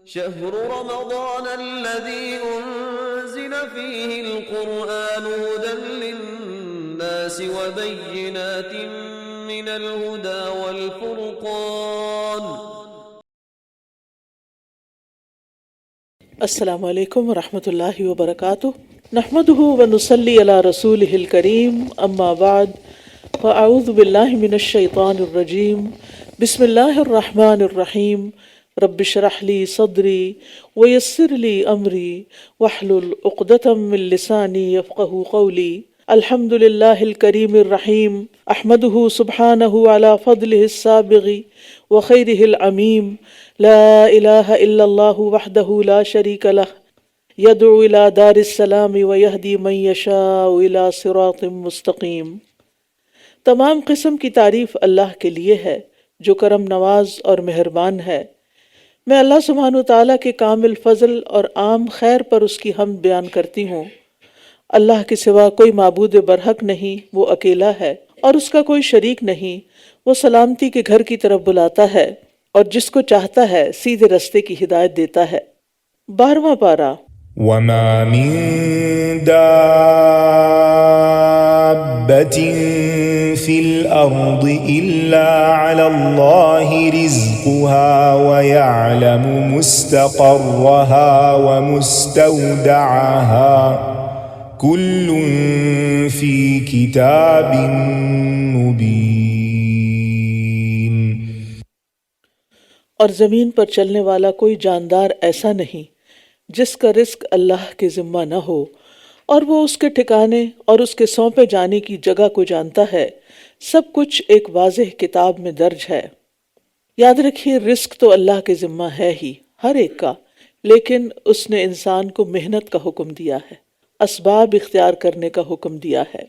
شهر رمضان الذي أنزل فيه القرآن هدى للناس وبينات من الهدى والفرقان. السلام علیکم ورحمۃ اللہ وبرکاتہ. نحمده ونصلی علی رسولہ الکریم، اما بعد فاعوذ باللہ من الشیطان الرجیم. بسم اللہ الرحمن الرحیم. رب اشرح لی صدری ویسر لی امری واحلل عقدۃ من لسانی یفقهوا قولی. الحمد للہ الکریم الرحیم، احمدہ سبحانہ علی فضلہ السابغ وخیرہ العمیم. لا الہ الا اللہ وحدہ لا شریک لہ یدعو الی دار السلام ویہدی من یشاء الی صراط مستقیم. تمام قسم کی تعریف اللہ کے لیے ہے جو کرم نواز اور مہربان ہے. میں اللہ سبحانہ وتعالیٰ کے کامل فضل اور عام خیر پر اس کی حمد بیان کرتی ہوں. اللہ کے سوا کوئی معبود برحق نہیں، وہ اکیلا ہے اور اس کا کوئی شریک نہیں. وہ سلامتی کے گھر کی طرف بلاتا ہے اور جس کو چاہتا ہے سیدھے رستے کی ہدایت دیتا ہے. 12واں پارہ. وما من دابة في الأرض إلا على الله رزقها ويعلم مستقرها ومستودعها كل في كتاب مبين. اور زمین پر چلنے والا کوئی جاندار ایسا نہیں جس کا رزق اللہ کے ذمہ نہ ہو، اور وہ اس کے ٹھکانے اور اس کے سونپے جانے کی جگہ کو جانتا ہے. سب کچھ ایک واضح کتاب میں درج ہے. یاد رکھیے، رزق تو اللہ کے ذمہ ہے ہی ہر ایک کا، لیکن اس نے انسان کو محنت کا حکم دیا ہے، اسباب اختیار کرنے کا حکم دیا ہے.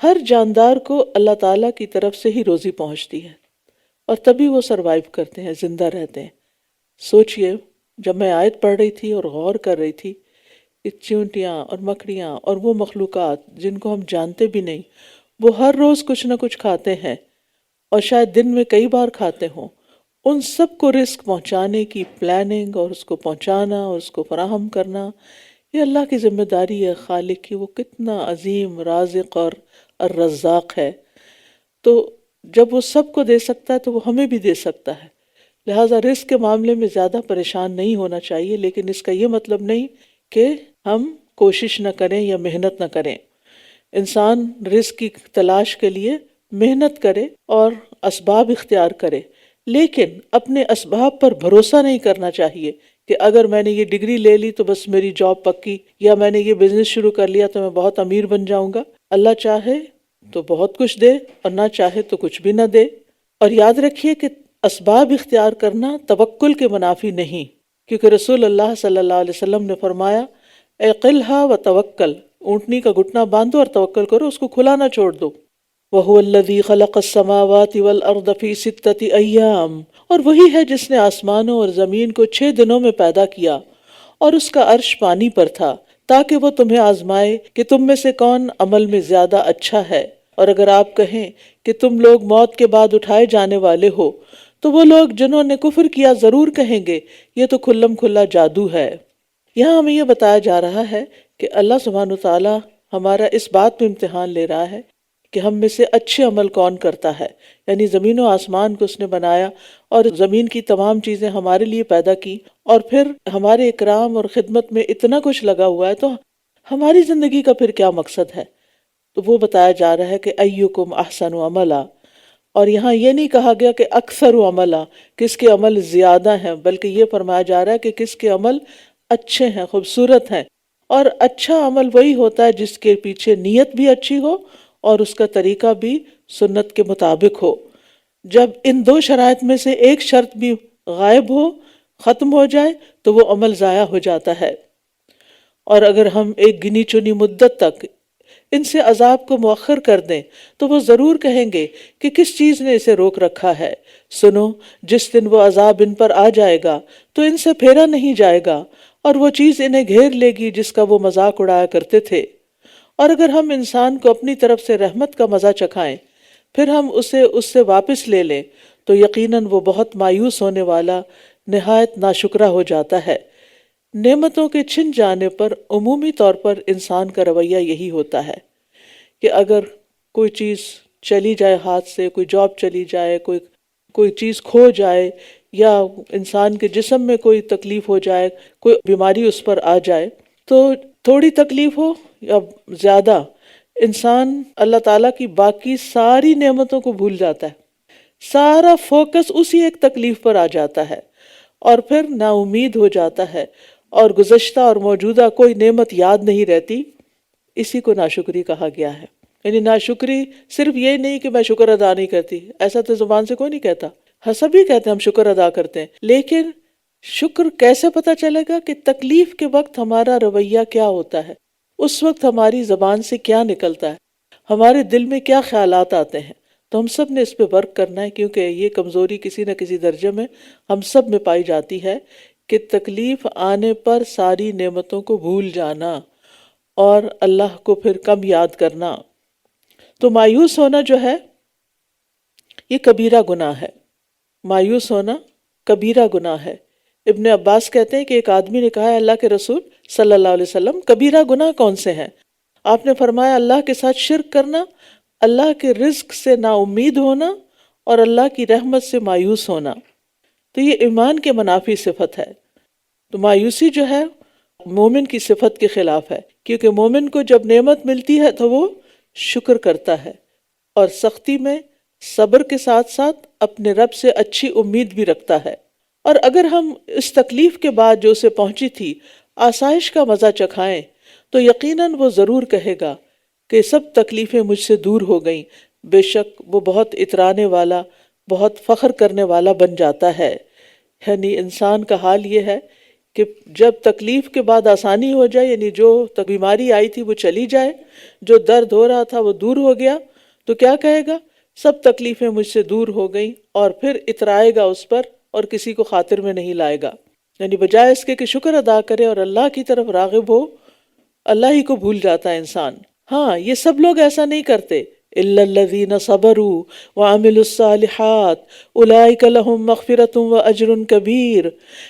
ہر جاندار کو اللہ تعالیٰ کی طرف سے ہی روزی پہنچتی ہے اور تبھی وہ سروائیو کرتے ہیں، زندہ رہتے ہیں. سوچئے، جب میں آیت پڑھ رہی تھی اور غور کر رہی تھی کہ چیونٹیاں اور مکڑیاں اور وہ مخلوقات جن کو ہم جانتے بھی نہیں، وہ ہر روز کچھ نہ کچھ کھاتے ہیں اور شاید دن میں کئی بار کھاتے ہوں. ان سب کو رزق پہنچانے کی پلاننگ اور اس کو پہنچانا اور اس کو فراہم کرنا، یہ اللہ کی ذمہ داری ہے. خالق کی وہ کتنا عظیم رازق اور الرزاق ہے. تو جب وہ سب کو دے سکتا ہے تو وہ ہمیں بھی دے سکتا ہے. لہٰذا رزق کے معاملے میں زیادہ پریشان نہیں ہونا چاہیے، لیکن اس کا یہ مطلب نہیں کہ ہم کوشش نہ کریں یا محنت نہ کریں. انسان رزق کی تلاش کے لیے محنت کرے اور اسباب اختیار کرے، لیکن اپنے اسباب پر بھروسہ نہیں کرنا چاہیے کہ اگر میں نے یہ ڈگری لے لی تو بس میری جاب پکی، یا میں نے یہ بزنس شروع کر لیا تو میں بہت امیر بن جاؤں گا. اللہ چاہے تو بہت کچھ دے اور نہ چاہے تو کچھ بھی نہ دے. اور یاد رکھیے کہ اسباب اختیار کرنا توکل کے منافی نہیں، کیونکہ رسول اللہ صلی اللہ علیہ وسلم نے فرمایا اعقلھا وتوکل، اونٹنی کا گھٹنا باندھو اور توکل کرو، اس کو کھلا نہ چھوڑ دو. وَهُوَ الَّذِي خَلَقَ السَّمَاوَاتِ وَالْأَرْضَ فِي سِتَّةِ أَيَّامٍ، اور وہی ہے جس نے آسمانوں اور زمین کو 6 دنوں میں پیدا کیا اور اس کا عرش پانی پر تھا، تاکہ وہ تمہیں آزمائے کہ تم میں سے کون عمل میں زیادہ اچھا ہے. اور اگر آپ کہیں کہ تم لوگ موت کے بعد اٹھائے جانے والے ہو تو وہ لوگ جنہوں نے کفر کیا ضرور کہیں گے یہ تو کھلم کھلا جادو ہے. یہاں ہمیں یہ بتایا جا رہا ہے کہ اللہ سبحانہ وتعالیٰ ہمارا اس بات میں امتحان لے رہا ہے کہ ہم میں سے اچھے عمل کون کرتا ہے. یعنی زمین و آسمان کو اس نے بنایا اور زمین کی تمام چیزیں ہمارے لیے پیدا کی، اور پھر ہمارے اکرام اور خدمت میں اتنا کچھ لگا ہوا ہے، تو ہماری زندگی کا پھر کیا مقصد ہے؟ تو وہ بتایا جا رہا ہے کہ ایکم احسن عملا. اور یہاں یہ نہیں کہا گیا کہ اکثر عملا، کس کے عمل زیادہ ہیں، بلکہ یہ فرمایا جا رہا ہے کہ کس کے عمل اچھے ہیں، خوبصورت ہیں. اور اچھا عمل وہی ہوتا ہے جس کے پیچھے نیت بھی اچھی ہو اور اس کا طریقہ بھی سنت کے مطابق ہو. جب ان 2 شرائط میں سے ایک شرط بھی غائب ہو، ختم ہو جائے، تو وہ عمل ضائع ہو جاتا ہے. اور اگر ہم ایک گنی چنی مدت تک ان سے عذاب کو مؤخر کر دیں تو وہ ضرور کہیں گے کہ کس چیز نے اسے روک رکھا ہے. سنو، جس دن وہ عذاب ان پر آ جائے گا تو ان سے پھیرا نہیں جائے گا اور وہ چیز انہیں گھیر لے گی جس کا وہ مذاق اڑایا کرتے تھے. اور اگر ہم انسان کو اپنی طرف سے رحمت کا مزہ چکھائیں پھر ہم اسے اس سے واپس لے لیں تو یقیناً وہ بہت مایوس ہونے والا نہایت ناشکرا ہو جاتا ہے۔ نعمتوں کے چھن جانے پر عمومی طور پر انسان کا رویہ یہی ہوتا ہے کہ اگر کوئی چیز چلی جائے ہاتھ سے، کوئی جاب چلی جائے، کوئی چیز کھو جائے، یا انسان کے جسم میں کوئی تکلیف ہو جائے، کوئی بیماری اس پر آ جائے، تو تھوڑی تکلیف ہو یا زیادہ، انسان اللہ تعالیٰ کی باقی ساری نعمتوں کو بھول جاتا ہے، سارا فوکس اسی ایک تکلیف پر آ جاتا ہے، اور پھر نا امید ہو جاتا ہے، اور گزشتہ اور موجودہ کوئی نعمت یاد نہیں رہتی۔ اسی کو ناشکری کہا گیا ہے۔ یعنی ناشکری صرف یہ نہیں کہ میں شکر ادا نہیں کرتی، ایسا تو زبان سے کوئی نہیں کہتا، ہاں سبھی کہتے ہیں ہم شکر ادا کرتے ہیں، لیکن شکر کیسے پتہ چلے گا کہ تکلیف کے وقت ہمارا رویہ کیا ہوتا ہے، اس وقت ہماری زبان سے کیا نکلتا ہے، ہمارے دل میں کیا خیالات آتے ہیں۔ تو ہم سب نے اس پہ ورک کرنا ہے، کیونکہ یہ کمزوری کسی نہ کسی درجے میں ہم سب میں پائی جاتی ہے کہ تکلیف آنے پر ساری نعمتوں کو بھول جانا اور اللہ کو پھر کم یاد کرنا۔ تو مایوس ہونا جو ہے یہ کبیرہ گناہ ہے، مایوس ہونا کبیرہ گناہ ہے۔ ابن عباس کہتے ہیں کہ ایک آدمی نے کہا ہے اللہ کے رسول صلی اللہ علیہ وسلم، کبیرہ گناہ کون سے ہیں؟ آپ نے فرمایا اللہ کے ساتھ شرک کرنا، اللہ کے رزق سے نا امید ہونا، اور اللہ کی رحمت سے مایوس ہونا۔ تو یہ ایمان کے منافی صفت ہے۔ تو مایوسی جو ہے مومن کی صفت کے خلاف ہے، کیونکہ مومن کو جب نعمت ملتی ہے تو وہ شکر کرتا ہے، اور سختی میں صبر کے ساتھ ساتھ اپنے رب سے اچھی امید بھی رکھتا ہے۔ اور اگر ہم اس تکلیف کے بعد جو اسے پہنچی تھی آسائش کا مزہ چکھائیں تو یقیناً وہ ضرور کہے گا کہ سب تکلیفیں مجھ سے دور ہو گئیں۔ بے شک وہ بہت اترانے والا، بہت فخر کرنے والا بن جاتا ہے۔ یعنی انسان کا حال یہ ہے کہ جب تکلیف کے بعد آسانی ہو جائے، یعنی جو بیماری آئی تھی وہ چلی جائے، جو درد ہو رہا تھا وہ دور ہو گیا، تو کیا کہے گا؟ سب تکلیفیں مجھ سے دور ہو گئیں، اور پھر اترائے گا اس پر اور کسی کو خاطر میں نہیں لائے گا۔ یعنی بجائے اس کے کہ شکر ادا کرے اور اللہ کی طرف راغب ہو، اللہ ہی کو بھول جاتا ہے انسان۔ ہاں یہ سب لوگ ایسا نہیں کرتے، الا الذین صبروا وعملوا الصالحات اولئک لہم مغفرۃ واجر کبیر،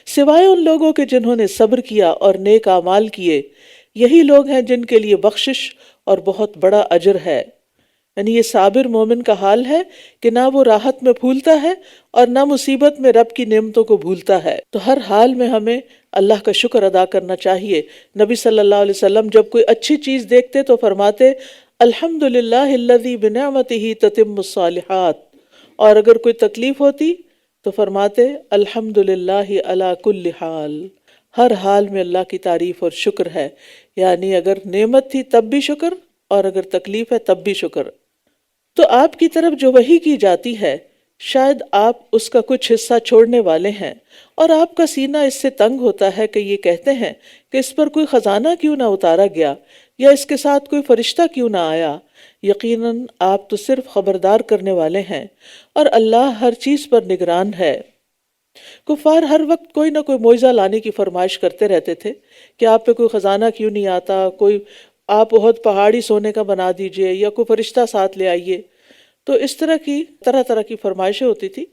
سوائے ان لوگوں کے جنہوں نے صبر کیا اور نیک اعمال کیے، یہی لوگ ہیں جن کے لیے بخشش اور بہت بڑا اجر ہے۔ یعنی یہ صابر مومن کا حال ہے کہ نہ وہ راحت میں پھولتا ہے اور نہ مصیبت میں رب کی نعمتوں کو بھولتا ہے۔ تو ہر حال میں ہمیں اللہ کا شکر ادا کرنا چاہیے۔ نبی صلی اللہ علیہ وسلم جب کوئی اچھی چیز دیکھتے تو فرماتے الحمدللہ الذی بنعمتہ تتم الصالحات، اور اگر کوئی تکلیف ہوتی تو فرماتے الحمدللہ علی کل حال، ہر حال میں اللہ کی تعریف اور شکر ہے۔ یعنی اگر نعمت تھی تب بھی شکر، اور اگر تکلیف ہے تب بھی شکر۔ تو آپ کی طرف جو وحی کی جاتی ہے شاید آپ اس کا کچھ حصہ چھوڑنے والے ہیں، اور آپ کا سینہ اس سے تنگ ہوتا ہے کہ یہ کہتے ہیں کہ اس پر کوئی خزانہ کیوں نہ اتارا گیا، یا اس کے ساتھ کوئی فرشتہ کیوں نہ آیا۔ یقیناً آپ تو صرف خبردار کرنے والے ہیں، اور اللہ ہر چیز پر نگران ہے۔ کفار ہر وقت کوئی نہ کوئی معجزہ لانے کی فرمائش کرتے رہتے تھے کہ آپ پہ کوئی خزانہ کیوں نہیں آتا، کوئی آپ بہت پہاڑی سونے کا بنا دیجئے، یا کوئی فرشتہ ساتھ لے آئیے۔ تو اس طرح کی فرمائشیں ہوتی تھی۔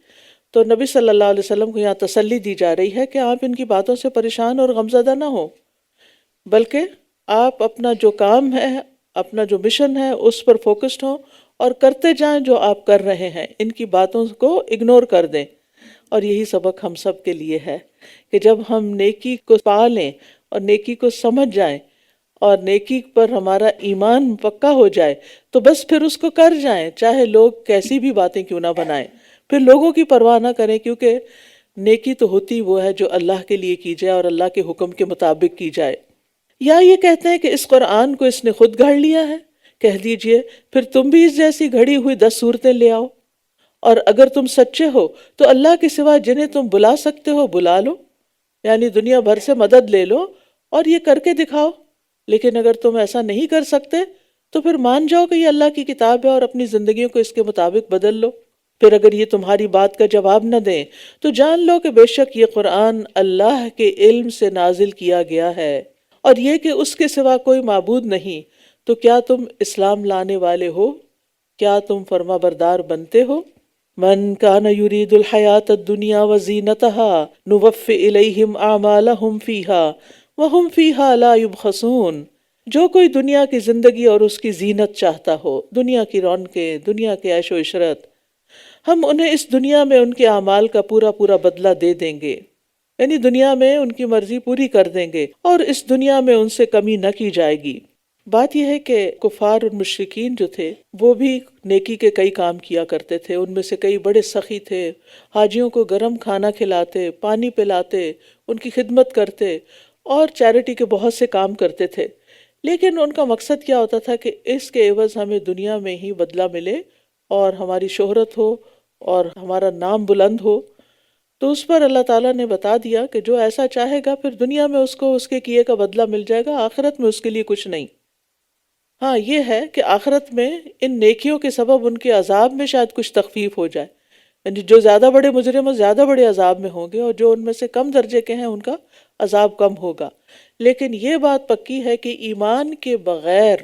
تو نبی صلی اللہ علیہ وسلم کو یہاں تسلی دی جا رہی ہے کہ آپ ان کی باتوں سے پریشان اور غمزدہ نہ ہو، بلکہ آپ اپنا جو کام ہے، اپنا جو مشن ہے اس پر فوکسڈ ہوں اور کرتے جائیں جو آپ کر رہے ہیں، ان کی باتوں کو اگنور کر دیں۔ اور یہی سبق ہم سب کے لیے ہے کہ جب ہم نیکی کو پا لیں اور نیکی کو سمجھ جائیں اور نیکی پر ہمارا ایمان پکا ہو جائے تو بس پھر اس کو کر جائیں، چاہے لوگ کیسی بھی باتیں کیوں نہ بنائیں، پھر لوگوں کی پرواہ نہ کریں، کیونکہ نیکی تو ہوتی وہ ہے جو اللہ کے لیے کی جائے اور اللہ کے حکم کے مطابق کی جائے۔ یا یہ کہتے ہیں کہ اس قرآن کو اس نے خود گھڑ لیا ہے، کہہ دیجئے پھر تم بھی اس جیسی گھڑی ہوئی 10 صورتیں لے آؤ، اور اگر تم سچے ہو تو اللہ کے سوا جنہیں تم بلا سکتے ہو بلا لو، یعنی دنیا بھر سے مدد لے لو اور یہ کر کے دکھاؤ۔ لیکن اگر تم ایسا نہیں کر سکتے تو پھر مان جاؤ کہ یہ اللہ کی کتاب ہے اور اپنی زندگیوں کو اس کے مطابق بدل لو۔ پھر اگر یہ تمہاری بات کا جواب نہ دیں تو جان لو کہ بے شک یہ قرآن اللہ کے علم سے نازل کیا گیا ہے، اور یہ کہ اس کے سوا کوئی معبود نہیں۔ تو کیا تم اسلام لانے والے ہو؟ کیا تم فرما بردار بنتے ہو؟ من کان یرید الحیات الدنیا وزینتها نوفی الیہم اعمالہم فیہا وہم فیہا لا یبخسون۔ جو کوئی دنیا کی زندگی اور اس کی زینت چاہتا ہو، دنیا کی رونقیں، دنیا کے عیش و عشرت، ہم انہیں اس دنیا میں ان کے اعمال کا پورا پورا بدلہ دے دیں گے، یعنی دنیا میں ان کی مرضی پوری کر دیں گے اور اس دنیا میں ان سے کمی نہ کی جائے گی۔ بات یہ ہے کہ کفار اور مشرکین جو تھے وہ بھی نیکی کے کئی کام کیا کرتے تھے، ان میں سے کئی بڑے سخی تھے، حاجیوں کو گرم کھانا کھلاتے، پانی پلاتے، ان کی خدمت کرتے اور چیریٹی کے بہت سے کام کرتے تھے، لیکن ان کا مقصد کیا ہوتا تھا کہ اس کے عوض ہمیں دنیا میں ہی بدلہ ملے اور ہماری شہرت ہو اور ہمارا نام بلند ہو۔ تو اس پر اللہ تعالیٰ نے بتا دیا کہ جو ایسا چاہے گا پھر دنیا میں اس کو اس کے کیے کا بدلہ مل جائے گا، آخرت میں اس کے لیے کچھ نہیں۔ ہاں یہ ہے کہ آخرت میں ان نیکیوں کے سبب ان کے عذاب میں شاید کچھ تخفیف ہو جائے، یعنی جو زیادہ بڑے مجرم وہ زیادہ بڑے عذاب میں ہوں گے اور جو ان میں سے کم درجے کے ہیں ان کا عذاب کم ہوگا۔ لیکن یہ بات پکی ہے کہ ایمان کے بغیر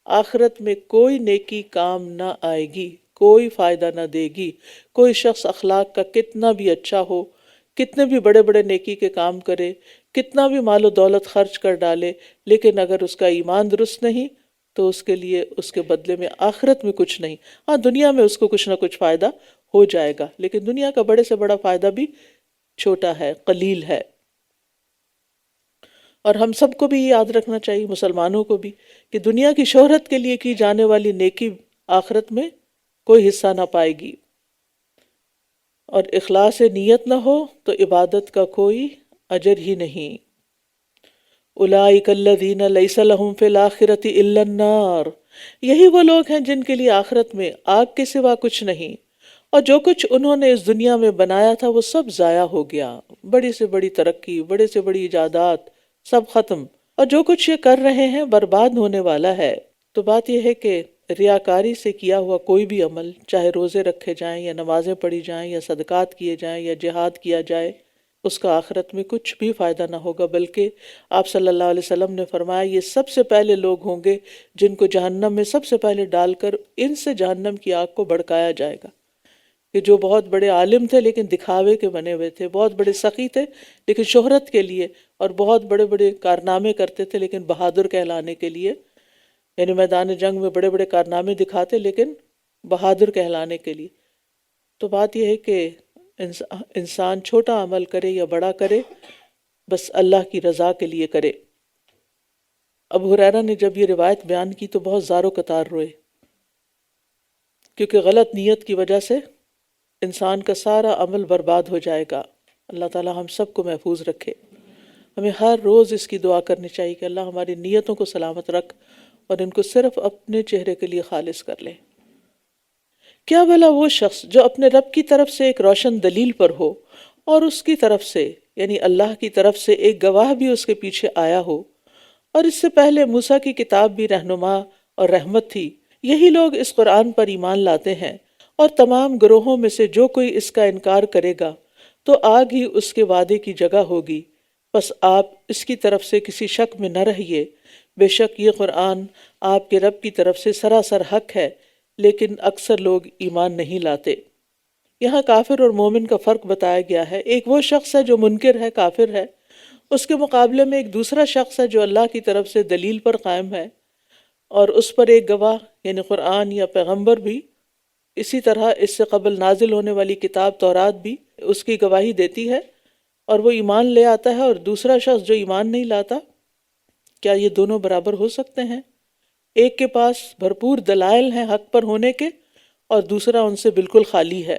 آخرت میں کوئی نیکی کام نہ آئے گی، کوئی فائدہ نہ دے گی۔ کوئی شخص اخلاق کا کتنا بھی اچھا ہو، کتنے بھی بڑے بڑے نیکی کے کام کرے، کتنا بھی مال و دولت خرچ کر ڈالے، لیکن اگر اس کا ایمان درست نہیں تو اس کے لیے اس کے بدلے میں آخرت میں کچھ نہیں۔ ہاں دنیا میں اس کو کچھ نہ کچھ فائدہ ہو جائے گا، لیکن دنیا کا بڑے سے بڑا فائدہ بھی چھوٹا ہے، قلیل ہے۔ اور ہم سب کو بھی یہ یاد رکھنا چاہیے، مسلمانوں کو بھی، کہ دنیا کی شہرت کے لیے کی جانے والی نیکی آخرت میں کوئی حصہ نہ پائے گی، اور اخلاص نیت نہ ہو تو عبادت کا کوئی اجر ہی نہیں۔ اولئک الذین لیس لہم فی الآخرۃ الا النار، یہی وہ لوگ ہیں جن کے لیے آخرت میں آگ کے سوا کچھ نہیں، اور جو کچھ انہوں نے اس دنیا میں بنایا تھا وہ سب ضائع ہو گیا، بڑی سے بڑی ترقی، بڑے سے بڑی ایجادات سب ختم، اور جو کچھ یہ کر رہے ہیں برباد ہونے والا ہے۔ تو بات یہ ہے کہ ریاکاری سے کیا ہوا کوئی بھی عمل، چاہے روزے رکھے جائیں یا نمازیں پڑھی جائیں یا صدقات کیے جائیں یا جہاد کیا جائے، اس کا آخرت میں کچھ بھی فائدہ نہ ہوگا، بلکہ آپ صلی اللہ علیہ وسلم نے فرمایا یہ سب سے پہلے لوگ ہوں گے جن کو جہنم میں سب سے پہلے ڈال کر ان سے جہنم کی آگ کو بھڑکایا جائے گا، کہ جو بہت بڑے عالم تھے لیکن دکھاوے کے بنے ہوئے تھے، بہت بڑے سخی تھے لیکن شہرت کے لیے، اور بہت بڑے بڑے کارنامے کرتے تھے لیکن بہادر کہلانے کے لیے، یعنی میدان جنگ میں بڑے بڑے کارنامے دکھاتے لیکن بہادر کہلانے کے لیے۔ تو بات یہ ہے کہ انسان چھوٹا عمل کرے یا بڑا کرے، بس اللہ کی رضا کے لیے کرے۔ ابو ہریرہ نے جب یہ روایت بیان کی تو بہت زار و قطار روئے، کیونکہ غلط نیت کی وجہ سے انسان کا سارا عمل برباد ہو جائے گا۔ اللہ تعالی ہم سب کو محفوظ رکھے۔ ہمیں ہر روز اس کی دعا کرنی چاہیے کہ اللہ ہماری نیتوں کو سلامت رکھ اور ان کو صرف اپنے چہرے کے لیے خالص کر لے۔ کیا بھلا وہ شخص جو اپنے رب کی طرف سے ایک روشن دلیل پر ہو اور اس کی طرف سے یعنی اللہ کی طرف سے ایک گواہ بھی اس کے پیچھے آیا ہو، اور اس سے پہلے موسیٰ کی کتاب بھی رہنما اور رحمت تھی، یہی لوگ اس قرآن پر ایمان لاتے ہیں، اور تمام گروہوں میں سے جو کوئی اس کا انکار کرے گا تو آگ ہی اس کے وعدے کی جگہ ہوگی، بس آپ اس کی طرف سے کسی شک میں نہ رہیے، بے شک یہ قرآن آپ کے رب کی طرف سے سراسر حق ہے، لیکن اکثر لوگ ایمان نہیں لاتے۔ یہاں کافر اور مومن کا فرق بتایا گیا ہے۔ ایک وہ شخص ہے جو منکر ہے، کافر ہے، اس کے مقابلے میں ایک دوسرا شخص ہے جو اللہ کی طرف سے دلیل پر قائم ہے، اور اس پر ایک گواہ یعنی قرآن یا پیغمبر بھی، اسی طرح اس سے قبل نازل ہونے والی کتاب تورات بھی اس کی گواہی دیتی ہے اور وہ ایمان لے آتا ہے، اور دوسرا شخص جو ایمان نہیں لاتا۔ کیا یہ دونوں برابر ہو سکتے ہیں؟ ایک کے پاس بھرپور دلائل ہیں حق پر ہونے کے، اور دوسرا ان سے بالکل خالی ہے۔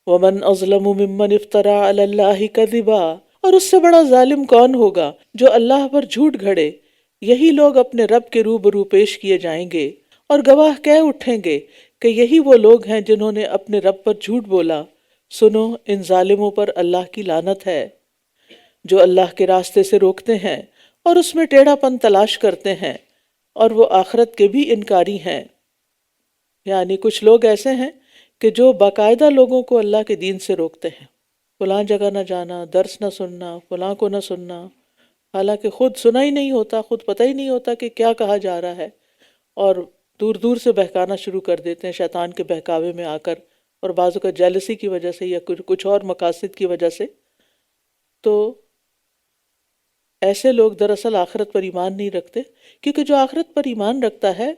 وَمَنْ أَظْلَمُ مِمَّنِ افْتَرَىٰ عَلَى اللَّهِ كَذِبًا، اور اس سے بڑا ظالم کون ہوگا جو اللہ پر جھوٹ گھڑے۔ یہی لوگ اپنے رب کے روبرو پیش کیے جائیں گے اور گواہ کہہ اٹھیں گے کہ یہی وہ لوگ ہیں جنہوں نے اپنے رب پر جھوٹ بولا۔ سنو، ان ظالموں پر اللہ کی لعنت ہے، جو اللہ کے راستے سے روکتے ہیں اور اس میں ٹیڑھا پن تلاش کرتے ہیں، اور وہ آخرت کے بھی انکاری ہیں۔ یعنی کچھ لوگ ایسے ہیں کہ جو باقاعدہ لوگوں کو اللہ کے دین سے روکتے ہیں، فلاں جگہ نہ جانا، درس نہ سننا، فلاں کو نہ سننا، حالانکہ خود سنا ہی نہیں ہوتا، خود پتہ ہی نہیں ہوتا کہ کیا کہا جا رہا ہے، اور دور دور سے بہکانا شروع کر دیتے ہیں شیطان کے بہکاوے میں آ کر اور بعضوں کا جیلسی کی وجہ سے یا کچھ اور مقاصد کی وجہ سے. تو ایسے لوگ دراصل آخرت پر ایمان نہیں رکھتے، کیونکہ جو آخرت پر ایمان رکھتا ہے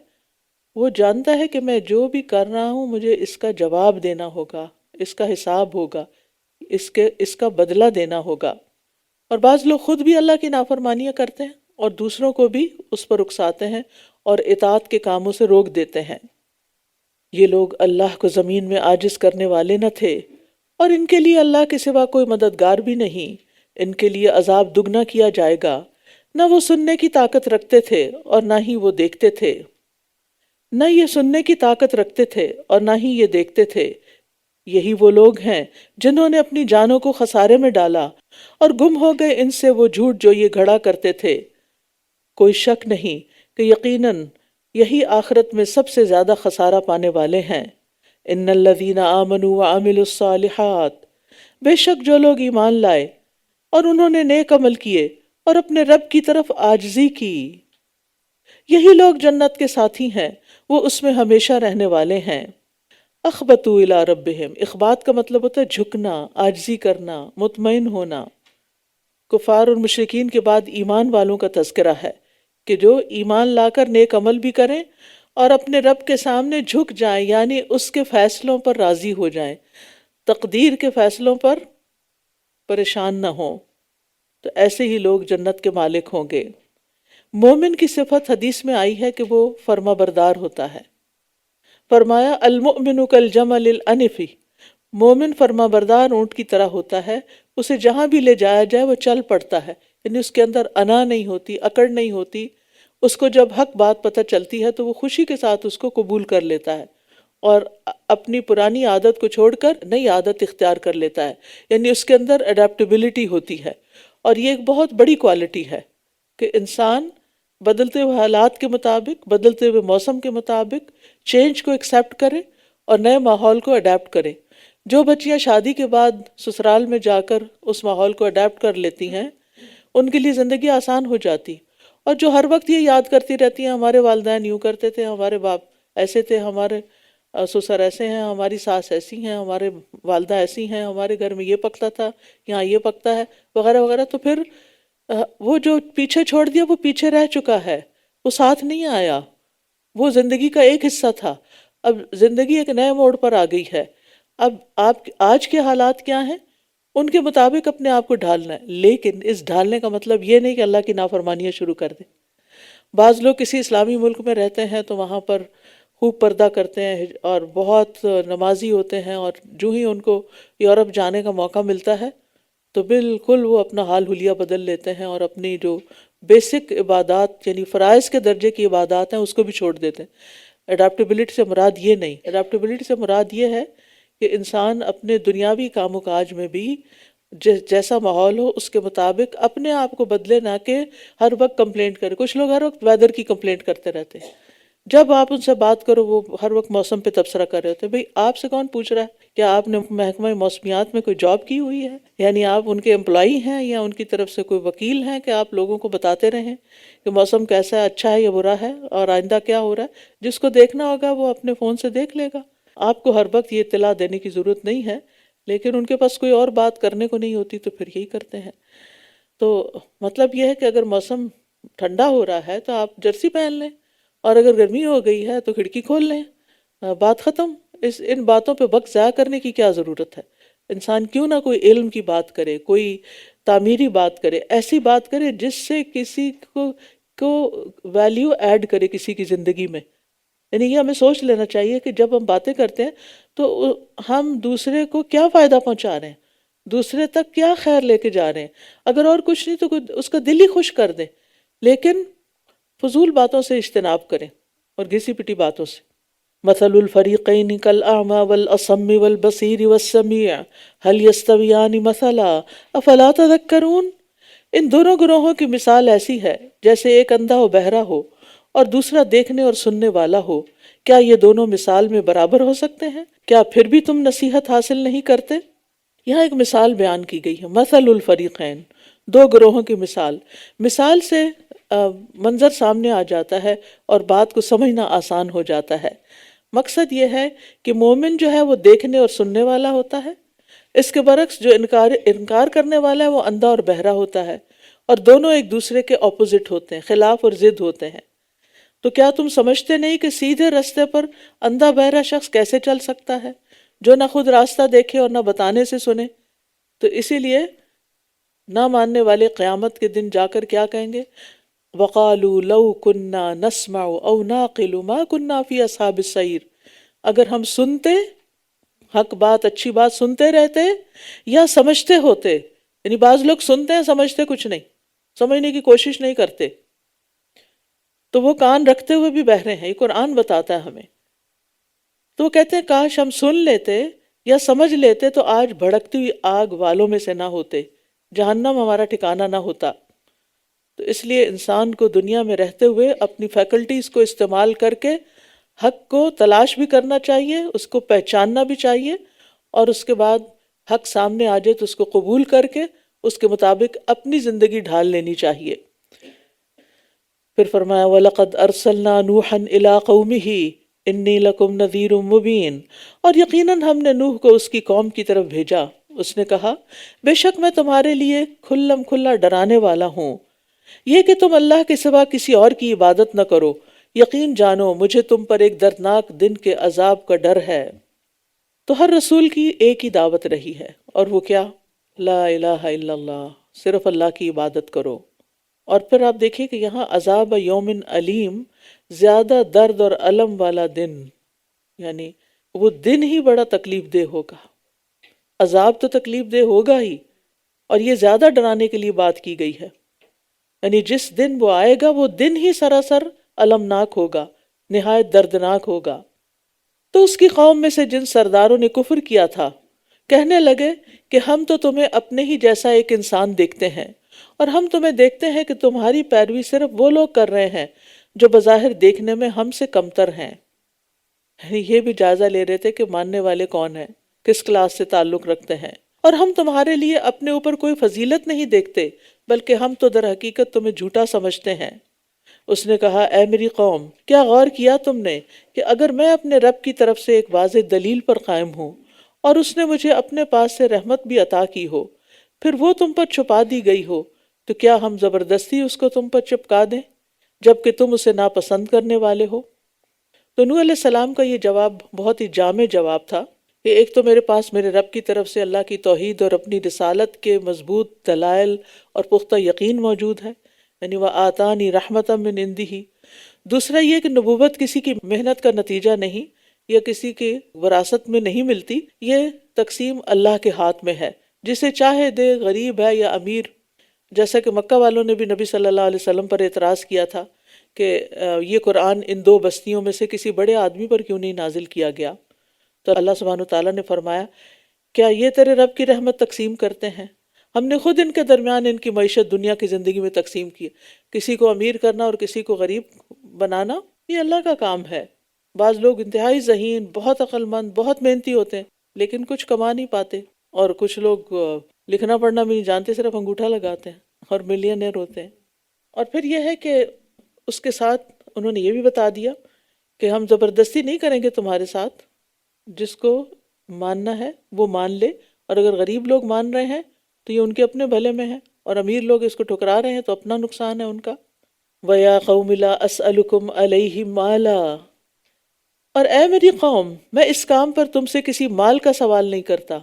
وہ جانتا ہے کہ میں جو بھی کر رہا ہوں مجھے اس کا جواب دینا ہوگا، اس کا حساب ہوگا، اس کا بدلہ دینا ہوگا. اور بعض لوگ خود بھی اللہ کی نافرمانیاں کرتے ہیں اور دوسروں کو بھی اس پر اکساتے ہیں اور اطاعت کے کاموں سے روک دیتے ہیں. یہ لوگ اللہ کو زمین میں عاجز کرنے والے نہ تھے، اور ان کے لیے اللہ کے سوا کوئی مددگار بھی نہیں. ان کے لیے عذاب دگنا کیا جائے گا. نہ وہ سننے کی طاقت رکھتے تھے اور نہ ہی وہ دیکھتے تھے. نہ یہ سننے کی طاقت رکھتے تھے اور نہ ہی یہ دیکھتے تھے. یہی وہ لوگ ہیں جنہوں نے اپنی جانوں کو خسارے میں ڈالا، اور گم ہو گئے ان سے وہ جھوٹ جو یہ گھڑا کرتے تھے. کوئی شک نہیں کہ یقیناً یہی آخرت میں سب سے زیادہ خسارہ پانے والے ہیں. ان الذین آمنوا وعملوا الصالحات، بے شک جو لوگ ایمان لائے اور انہوں نے نیک عمل کیے اور اپنے رب کی طرف عاجزی کی، یہی لوگ جنت کے ساتھی ہیں، وہ اس میں ہمیشہ رہنے والے ہیں. اخبتوا الی ربہم، اخبات کا مطلب ہوتا ہے جھکنا، عاجزی کرنا، مطمئن ہونا. کفار اور مشرکین کے بعد ایمان والوں کا تذکرہ ہے کہ جو ایمان لا کر نیک عمل بھی کریں اور اپنے رب کے سامنے جھک جائیں، یعنی اس کے فیصلوں پر راضی ہو جائیں، تقدیر کے فیصلوں پر پریشان نہ ہوں. تو ایسے ہی لوگ جنت کے مالک ہوں گے. مومن کی صفت حدیث میں آئی ہے کہ وہ فرما بردار ہوتا ہے. فرمایا المؤمن کالجمل الانفی، مومن فرما بردار اونٹ کی طرح ہوتا ہے، اسے جہاں بھی لے جایا جائے وہ چل پڑتا ہے، یعنی اس کے اندر انا نہیں ہوتی، اکڑ نہیں ہوتی. اس کو جب حق بات پتہ چلتی ہے تو وہ خوشی کے ساتھ اس کو قبول کر لیتا ہے اور اپنی پرانی عادت کو چھوڑ کر نئی عادت اختیار کر لیتا ہے. یعنی اس کے اندر اڈیپٹیبلٹی ہوتی ہے، اور یہ ایک بہت بڑی کوالٹی ہے کہ انسان بدلتے ہوئے حالات کے مطابق، بدلتے ہوئے موسم کے مطابق چینج کو ایکسیپٹ کرے اور نئے ماحول کو اڈیپٹ کرے. جو بچیاں شادی کے بعد سسرال میں جا کر اس ماحول کو اڈیپٹ کر لیتی ہیں ان کے لیے زندگی آسان ہو جاتی، اور جو ہر وقت یہ یاد کرتی رہتی ہیں ہمارے والدین یوں کرتے تھے، ہمارے باپ ایسے تھے، ہمارے سسر ایسے ہیں، ہماری ساس ایسی ہیں، ہمارے والدہ ایسی ہیں، ہمارے گھر میں یہ پکتا تھا، یہاں یہ پکتا ہے، وغیرہ وغیرہ، تو پھر وہ جو پیچھے چھوڑ دیا وہ پیچھے رہ چکا ہے، وہ ساتھ نہیں آیا، وہ زندگی کا ایک حصہ تھا. اب زندگی ایک نئے موڑ پر آ گئی ہے. اب آپ آج کے حالات کیا ہیں ان کے مطابق اپنے آپ کو ڈھالنا ہے، لیکن اس ڈھالنے کا مطلب یہ نہیں کہ اللہ کی نافرمانیاں شروع کر دیں. بعض لوگ کسی اسلامی ملک میں رہتے ہیں تو وہاں پر خوب پردہ کرتے ہیں اور بہت نمازی ہوتے ہیں، اور جو ہی ان کو یورپ جانے کا موقع ملتا ہے تو بالکل وہ اپنا حال حلیہ بدل لیتے ہیں اور اپنی جو بیسک عبادات یعنی فرائض کے درجے کی عبادات ہیں اس کو بھی چھوڑ دیتے ہیں. اڈیپٹیبلٹی سے مراد یہ نہیں، اڈیپٹیبلٹی سے مراد یہ ہے کہ انسان اپنے دنیاوی کام و کاج میں بھی جیسا ماحول ہو اس کے مطابق اپنے آپ کو بدلے، نہ کہ ہر وقت کمپلینٹ کرے. کچھ لوگ ہر وقت ویدر کی کمپلینٹ کرتے رہتے ہیں، جب آپ ان سے بات کرو وہ ہر وقت موسم پہ تبصرہ کر رہے ہوتے ہیں. بھئی آپ سے کون پوچھ رہا ہے کیا آپ نے محکمہ موسمیات میں کوئی جاب کی ہوئی ہے؟ یعنی آپ ان کے امپلائی ہیں یا ان کی طرف سے کوئی وکیل ہیں کہ آپ لوگوں کو بتاتے رہیں کہ موسم کیسا ہے، اچھا ہے یا برا ہے، اور آئندہ کیا ہو رہا ہے؟ جس کو دیکھنا ہوگا وہ اپنے فون سے دیکھ لے گا. آپ کو ہر وقت یہ اطلاع دینے کی ضرورت نہیں ہے، لیکن ان کے پاس کوئی اور بات کرنے کو نہیں ہوتی تو پھر یہی کرتے ہیں. تو مطلب یہ ہے کہ اگر موسم ٹھنڈا ہو رہا ہے تو آپ جرسی پہن لیں، اور اگر گرمی ہو گئی ہے تو کھڑکی کھول لیں، بات ختم. ان باتوں پہ وقت ضائع کرنے کی کیا ضرورت ہے؟ انسان کیوں نہ کوئی علم کی بات کرے، کوئی تعمیری بات کرے، ایسی بات کرے جس سے کسی کو ویلیو ایڈ کرے کسی کی زندگی میں. یعنی یہ ہمیں سوچ لینا چاہیے کہ جب ہم باتیں کرتے ہیں تو ہم دوسرے کو کیا فائدہ پہنچا رہے ہیں، دوسرے تک کیا خیر لے کے جا رہے ہیں. اگر اور کچھ نہیں تو اس کا دل ہی خوش کر دیں، لیکن فضول باتوں سے اجتناب کریں اور گھسی پٹی باتوں سے. مثل الفریقین کالاعمی والاصم والبصیر والسمیع هل یستویان مثلا افلا تذکرون. ان دونوں گروہوں کی مثال ایسی ہے جیسے ایک اندھا و بہرا ہو اور دوسرا دیکھنے اور سننے والا ہو. کیا یہ دونوں مثال میں برابر ہو سکتے ہیں؟ کیا پھر بھی تم نصیحت حاصل نہیں کرتے؟ یہاں ایک مثال بیان کی گئی ہے، مثل الفریقین، دو گروہوں کی مثال. مثال سے منظر سامنے آ جاتا ہے اور بات کو سمجھنا آسان ہو جاتا ہے. مقصد یہ ہے کہ مومن جو ہے وہ دیکھنے اور سننے والا ہوتا ہے، اس کے برعکس جو انکار کرنے والا ہے وہ اندھا اور بہرا ہوتا ہے، اور دونوں ایک دوسرے کے اپوزٹ ہوتے ہیں، خلاف اور ضد ہوتے ہیں۔ تو کیا تم سمجھتے نہیں کہ سیدھے راستے پر اندھا بہرا شخص کیسے چل سکتا ہے جو نہ خود راستہ دیکھے اور نہ بتانے سے سنے؟ تو اسی لیے نہ ماننے والے قیامت کے دن جا کر کیا کہیں گے؟ وَقَالُوا لَوْ كُنَّا نَسْمَعُ أَوْ نَعْقِلُ مَا كُنَّا فِي أَصْحَابِ السَّعِيرِ، اگر ہم سنتے، حق بات اچھی بات سنتے رہتے یا سمجھتے ہوتے، یعنی بعض لوگ سنتے ہیں سمجھتے کچھ نہیں، سمجھنے کی کوشش نہیں کرتے، تو وہ کان رکھتے ہوئے بھی بہرے ہیں، یہ قرآن بتاتا ہے ہمیں۔ تو وہ کہتے ہیں کاش ہم سن لیتے یا سمجھ لیتے تو آج بھڑکتی ہوئی آگ والوں میں سے نہ ہوتے، جہنم ہمارا ٹھکانہ نہ ہوتا۔ تو اس لیے انسان کو دنیا میں رہتے ہوئے اپنی فیکلٹیز کو استعمال کر کے حق کو تلاش بھی کرنا چاہیے، اس کو پہچاننا بھی چاہیے، اور اس کے بعد حق سامنے آ جائے تو اس کو قبول کر کے اس کے مطابق اپنی زندگی ڈھال لینی چاہیے۔ پھر فرمایا وَلَقَدْ أَرْسَلْنَا نُوحًا إِلَىٰ قَوْمِهِ إِنِّي لَكُمْ نَذِيرٌ مُبِينٌ، اور یقیناً ہم نے نوح کو اس کی قوم کی طرف بھیجا، اس نے کہا بے شک میں تمہارے لیے کھلم کھلا ڈرانے والا ہوں، یہ کہ تم اللہ کے سوا کسی اور کی عبادت نہ کرو، یقین جانو مجھے تم پر ایک دردناک دن کے عذاب کا ڈر ہے۔ تو ہر رسول کی ایک ہی دعوت رہی ہے، اور وہ کیا؟ لا الہ الا اللہ، صرف اللہ کی عبادت کرو۔ اور پھر آپ دیکھیں کہ یہاں عذاب یوم علیم، زیادہ درد اور الم والا دن، یعنی وہ دن ہی بڑا تکلیف دہ ہوگا، عذاب تو تکلیف دہ ہوگا ہی، اور یہ زیادہ ڈرانے کے لیے بات کی گئی ہے، یعنی جس دن وہ آئے گا وہ دن ہی سراسر المناک ہوگا، نہایت دردناک ہوگا۔ تو اس کی قوم میں سے جن سرداروں نے کفر کیا تھا کہنے لگے کہ ہم تو تمہیں اپنے ہی جیسا ایک انسان دیکھتے ہیں، اور ہم تمہیں دیکھتے ہیں کہ تمہاری پیروی صرف وہ لوگ کر رہے ہیں جو بظاہر دیکھنے میں ہم سے کمتر ہیں۔ یعنی یہ بھی جائزہ لے رہے تھے کہ ماننے والے کون ہیں، کس کلاس سے تعلق رکھتے ہیں، اور ہم تمہارے لیے اپنے اوپر کوئی فضیلت نہیں دیکھتے، بلکہ ہم تو در حقیقت تمہیں جھوٹا سمجھتے ہیں۔ اس نے کہا اے میری قوم، کیا غور کیا تم نے کہ اگر میں اپنے رب کی طرف سے ایک واضح دلیل پر قائم ہوں اور اس نے مجھے اپنے پاس سے رحمت بھی عطا کی ہو، پھر وہ تم پر چھپا دی گئی ہو، تو کیا ہم زبردستی اس کو تم پر چپکا دیں جبکہ تم اسے ناپسند کرنے والے ہو؟ تو نوح علیہ السلام کا یہ جواب بہت ہی جامع جواب تھا کہ ایک تو میرے پاس میرے رب کی طرف سے اللہ کی توحید اور اپنی رسالت کے مضبوط دلائل اور پختہ یقین موجود ہے، یعنی وَآتَانِي رَحْمَةً مِّنْ عِنْدِهِ۔ دوسرا یہ کہ نبوت کسی کی محنت کا نتیجہ نہیں یا کسی کی وراثت میں نہیں ملتی، یہ تقسیم اللہ کے ہاتھ میں ہے، جسے چاہے دے، غریب ہے یا امیر۔ جیسا کہ مکہ والوں نے بھی نبی صلی اللہ علیہ وسلم پر اعتراض کیا تھا کہ یہ قرآن ان دو بستیوں میں سے کسی بڑے آدمی پر کیوں نہیں نازل کیا گیا؟ تو اللہ سبحانہ وتعالیٰ نے فرمایا کیا یہ تیرے رب کی رحمت تقسیم کرتے ہیں؟ ہم نے خود ان کے درمیان ان کی معیشت دنیا کی زندگی میں تقسیم کی، کسی کو امیر کرنا اور کسی کو غریب بنانا یہ اللہ کا کام ہے۔ بعض لوگ انتہائی ذہین، بہت عقل مند، بہت محنتی ہوتے ہیں لیکن کچھ کما نہیں پاتے، اور کچھ لوگ لکھنا پڑھنا بھی نہیں جانتے، صرف انگوٹھا لگاتے ہیں اور ملینئر ہوتے ہیں۔ اور پھر یہ ہے کہ اس کے ساتھ انہوں نے یہ بھی بتا دیا کہ ہم زبردستی نہیں کریں گے تمہارے ساتھ، جس کو ماننا ہے وہ مان لے، اور اگر غریب لوگ مان رہے ہیں تو یہ ان کے اپنے بھلے میں ہے، اور امیر لوگ اس کو ٹھکرا رہے ہیں تو اپنا نقصان ہے ان کا۔ وَيَا قَوْمِ لَا أَسْأَلُكُمْ عَلَيْهِ مَالًا، اور اے میری قوم، میں اس کام پر تم سے کسی مال کا سوال نہیں کرتا،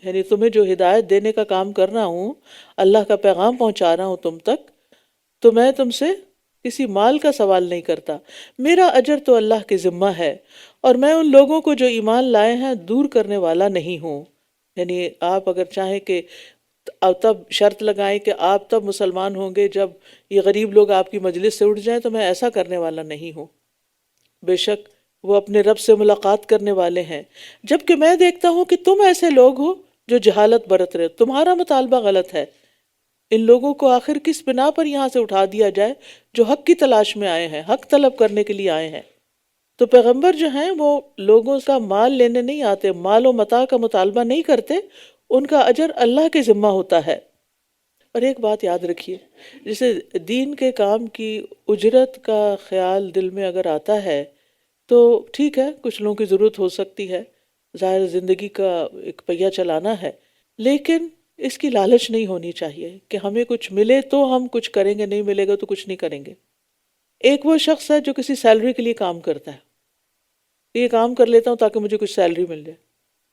یعنی تمہیں جو ہدایت دینے کا کام کر رہا ہوں، اللہ کا پیغام پہنچا رہا ہوں تم تک، تو میں تم سے کسی مال کا سوال نہیں کرتا، میرا اجر تو اللہ کے ذمہ ہے، اور میں ان لوگوں کو جو ایمان لائے ہیں دور کرنے والا نہیں ہوں۔ یعنی آپ اگر چاہیں کہ تب شرط لگائیں کہ آپ تب مسلمان ہوں گے جب یہ غریب لوگ آپ کی مجلس سے اٹھ جائیں، تو میں ایسا کرنے والا نہیں ہوں۔ بے شک وہ اپنے رب سے ملاقات کرنے والے ہیں، جبکہ میں دیکھتا ہوں کہ تم ایسے لوگ ہو جو جہالت برت رہے، تمہارا مطالبہ غلط ہے۔ ان لوگوں کو آخر کس بنا پر یہاں سے اٹھا دیا جائے جو حق کی تلاش میں آئے ہیں، حق طلب کرنے کے لیے آئے ہیں؟ تو پیغمبر جو ہیں وہ لوگوں کا مال لینے نہیں آتے، مال و متاع کا مطالبہ نہیں کرتے، ان کا اجر اللہ کے ذمہ ہوتا ہے۔ اور ایک بات یاد رکھیے، جسے دین کے کام کی اجرت کا خیال دل میں اگر آتا ہے تو ٹھیک ہے، کچھ لوگوں کی ضرورت ہو سکتی ہے، ظاہر زندگی کا ایک پہیہ چلانا ہے، لیکن اس کی لالچ نہیں ہونی چاہیے کہ ہمیں کچھ ملے تو ہم کچھ کریں گے، نہیں ملے گا تو کچھ نہیں کریں گے۔ ایک وہ شخص ہے جو کسی سیلری کے لیے کام کرتا ہے، یہ کام کر لیتا ہوں تاکہ مجھے کچھ سیلری مل جائے،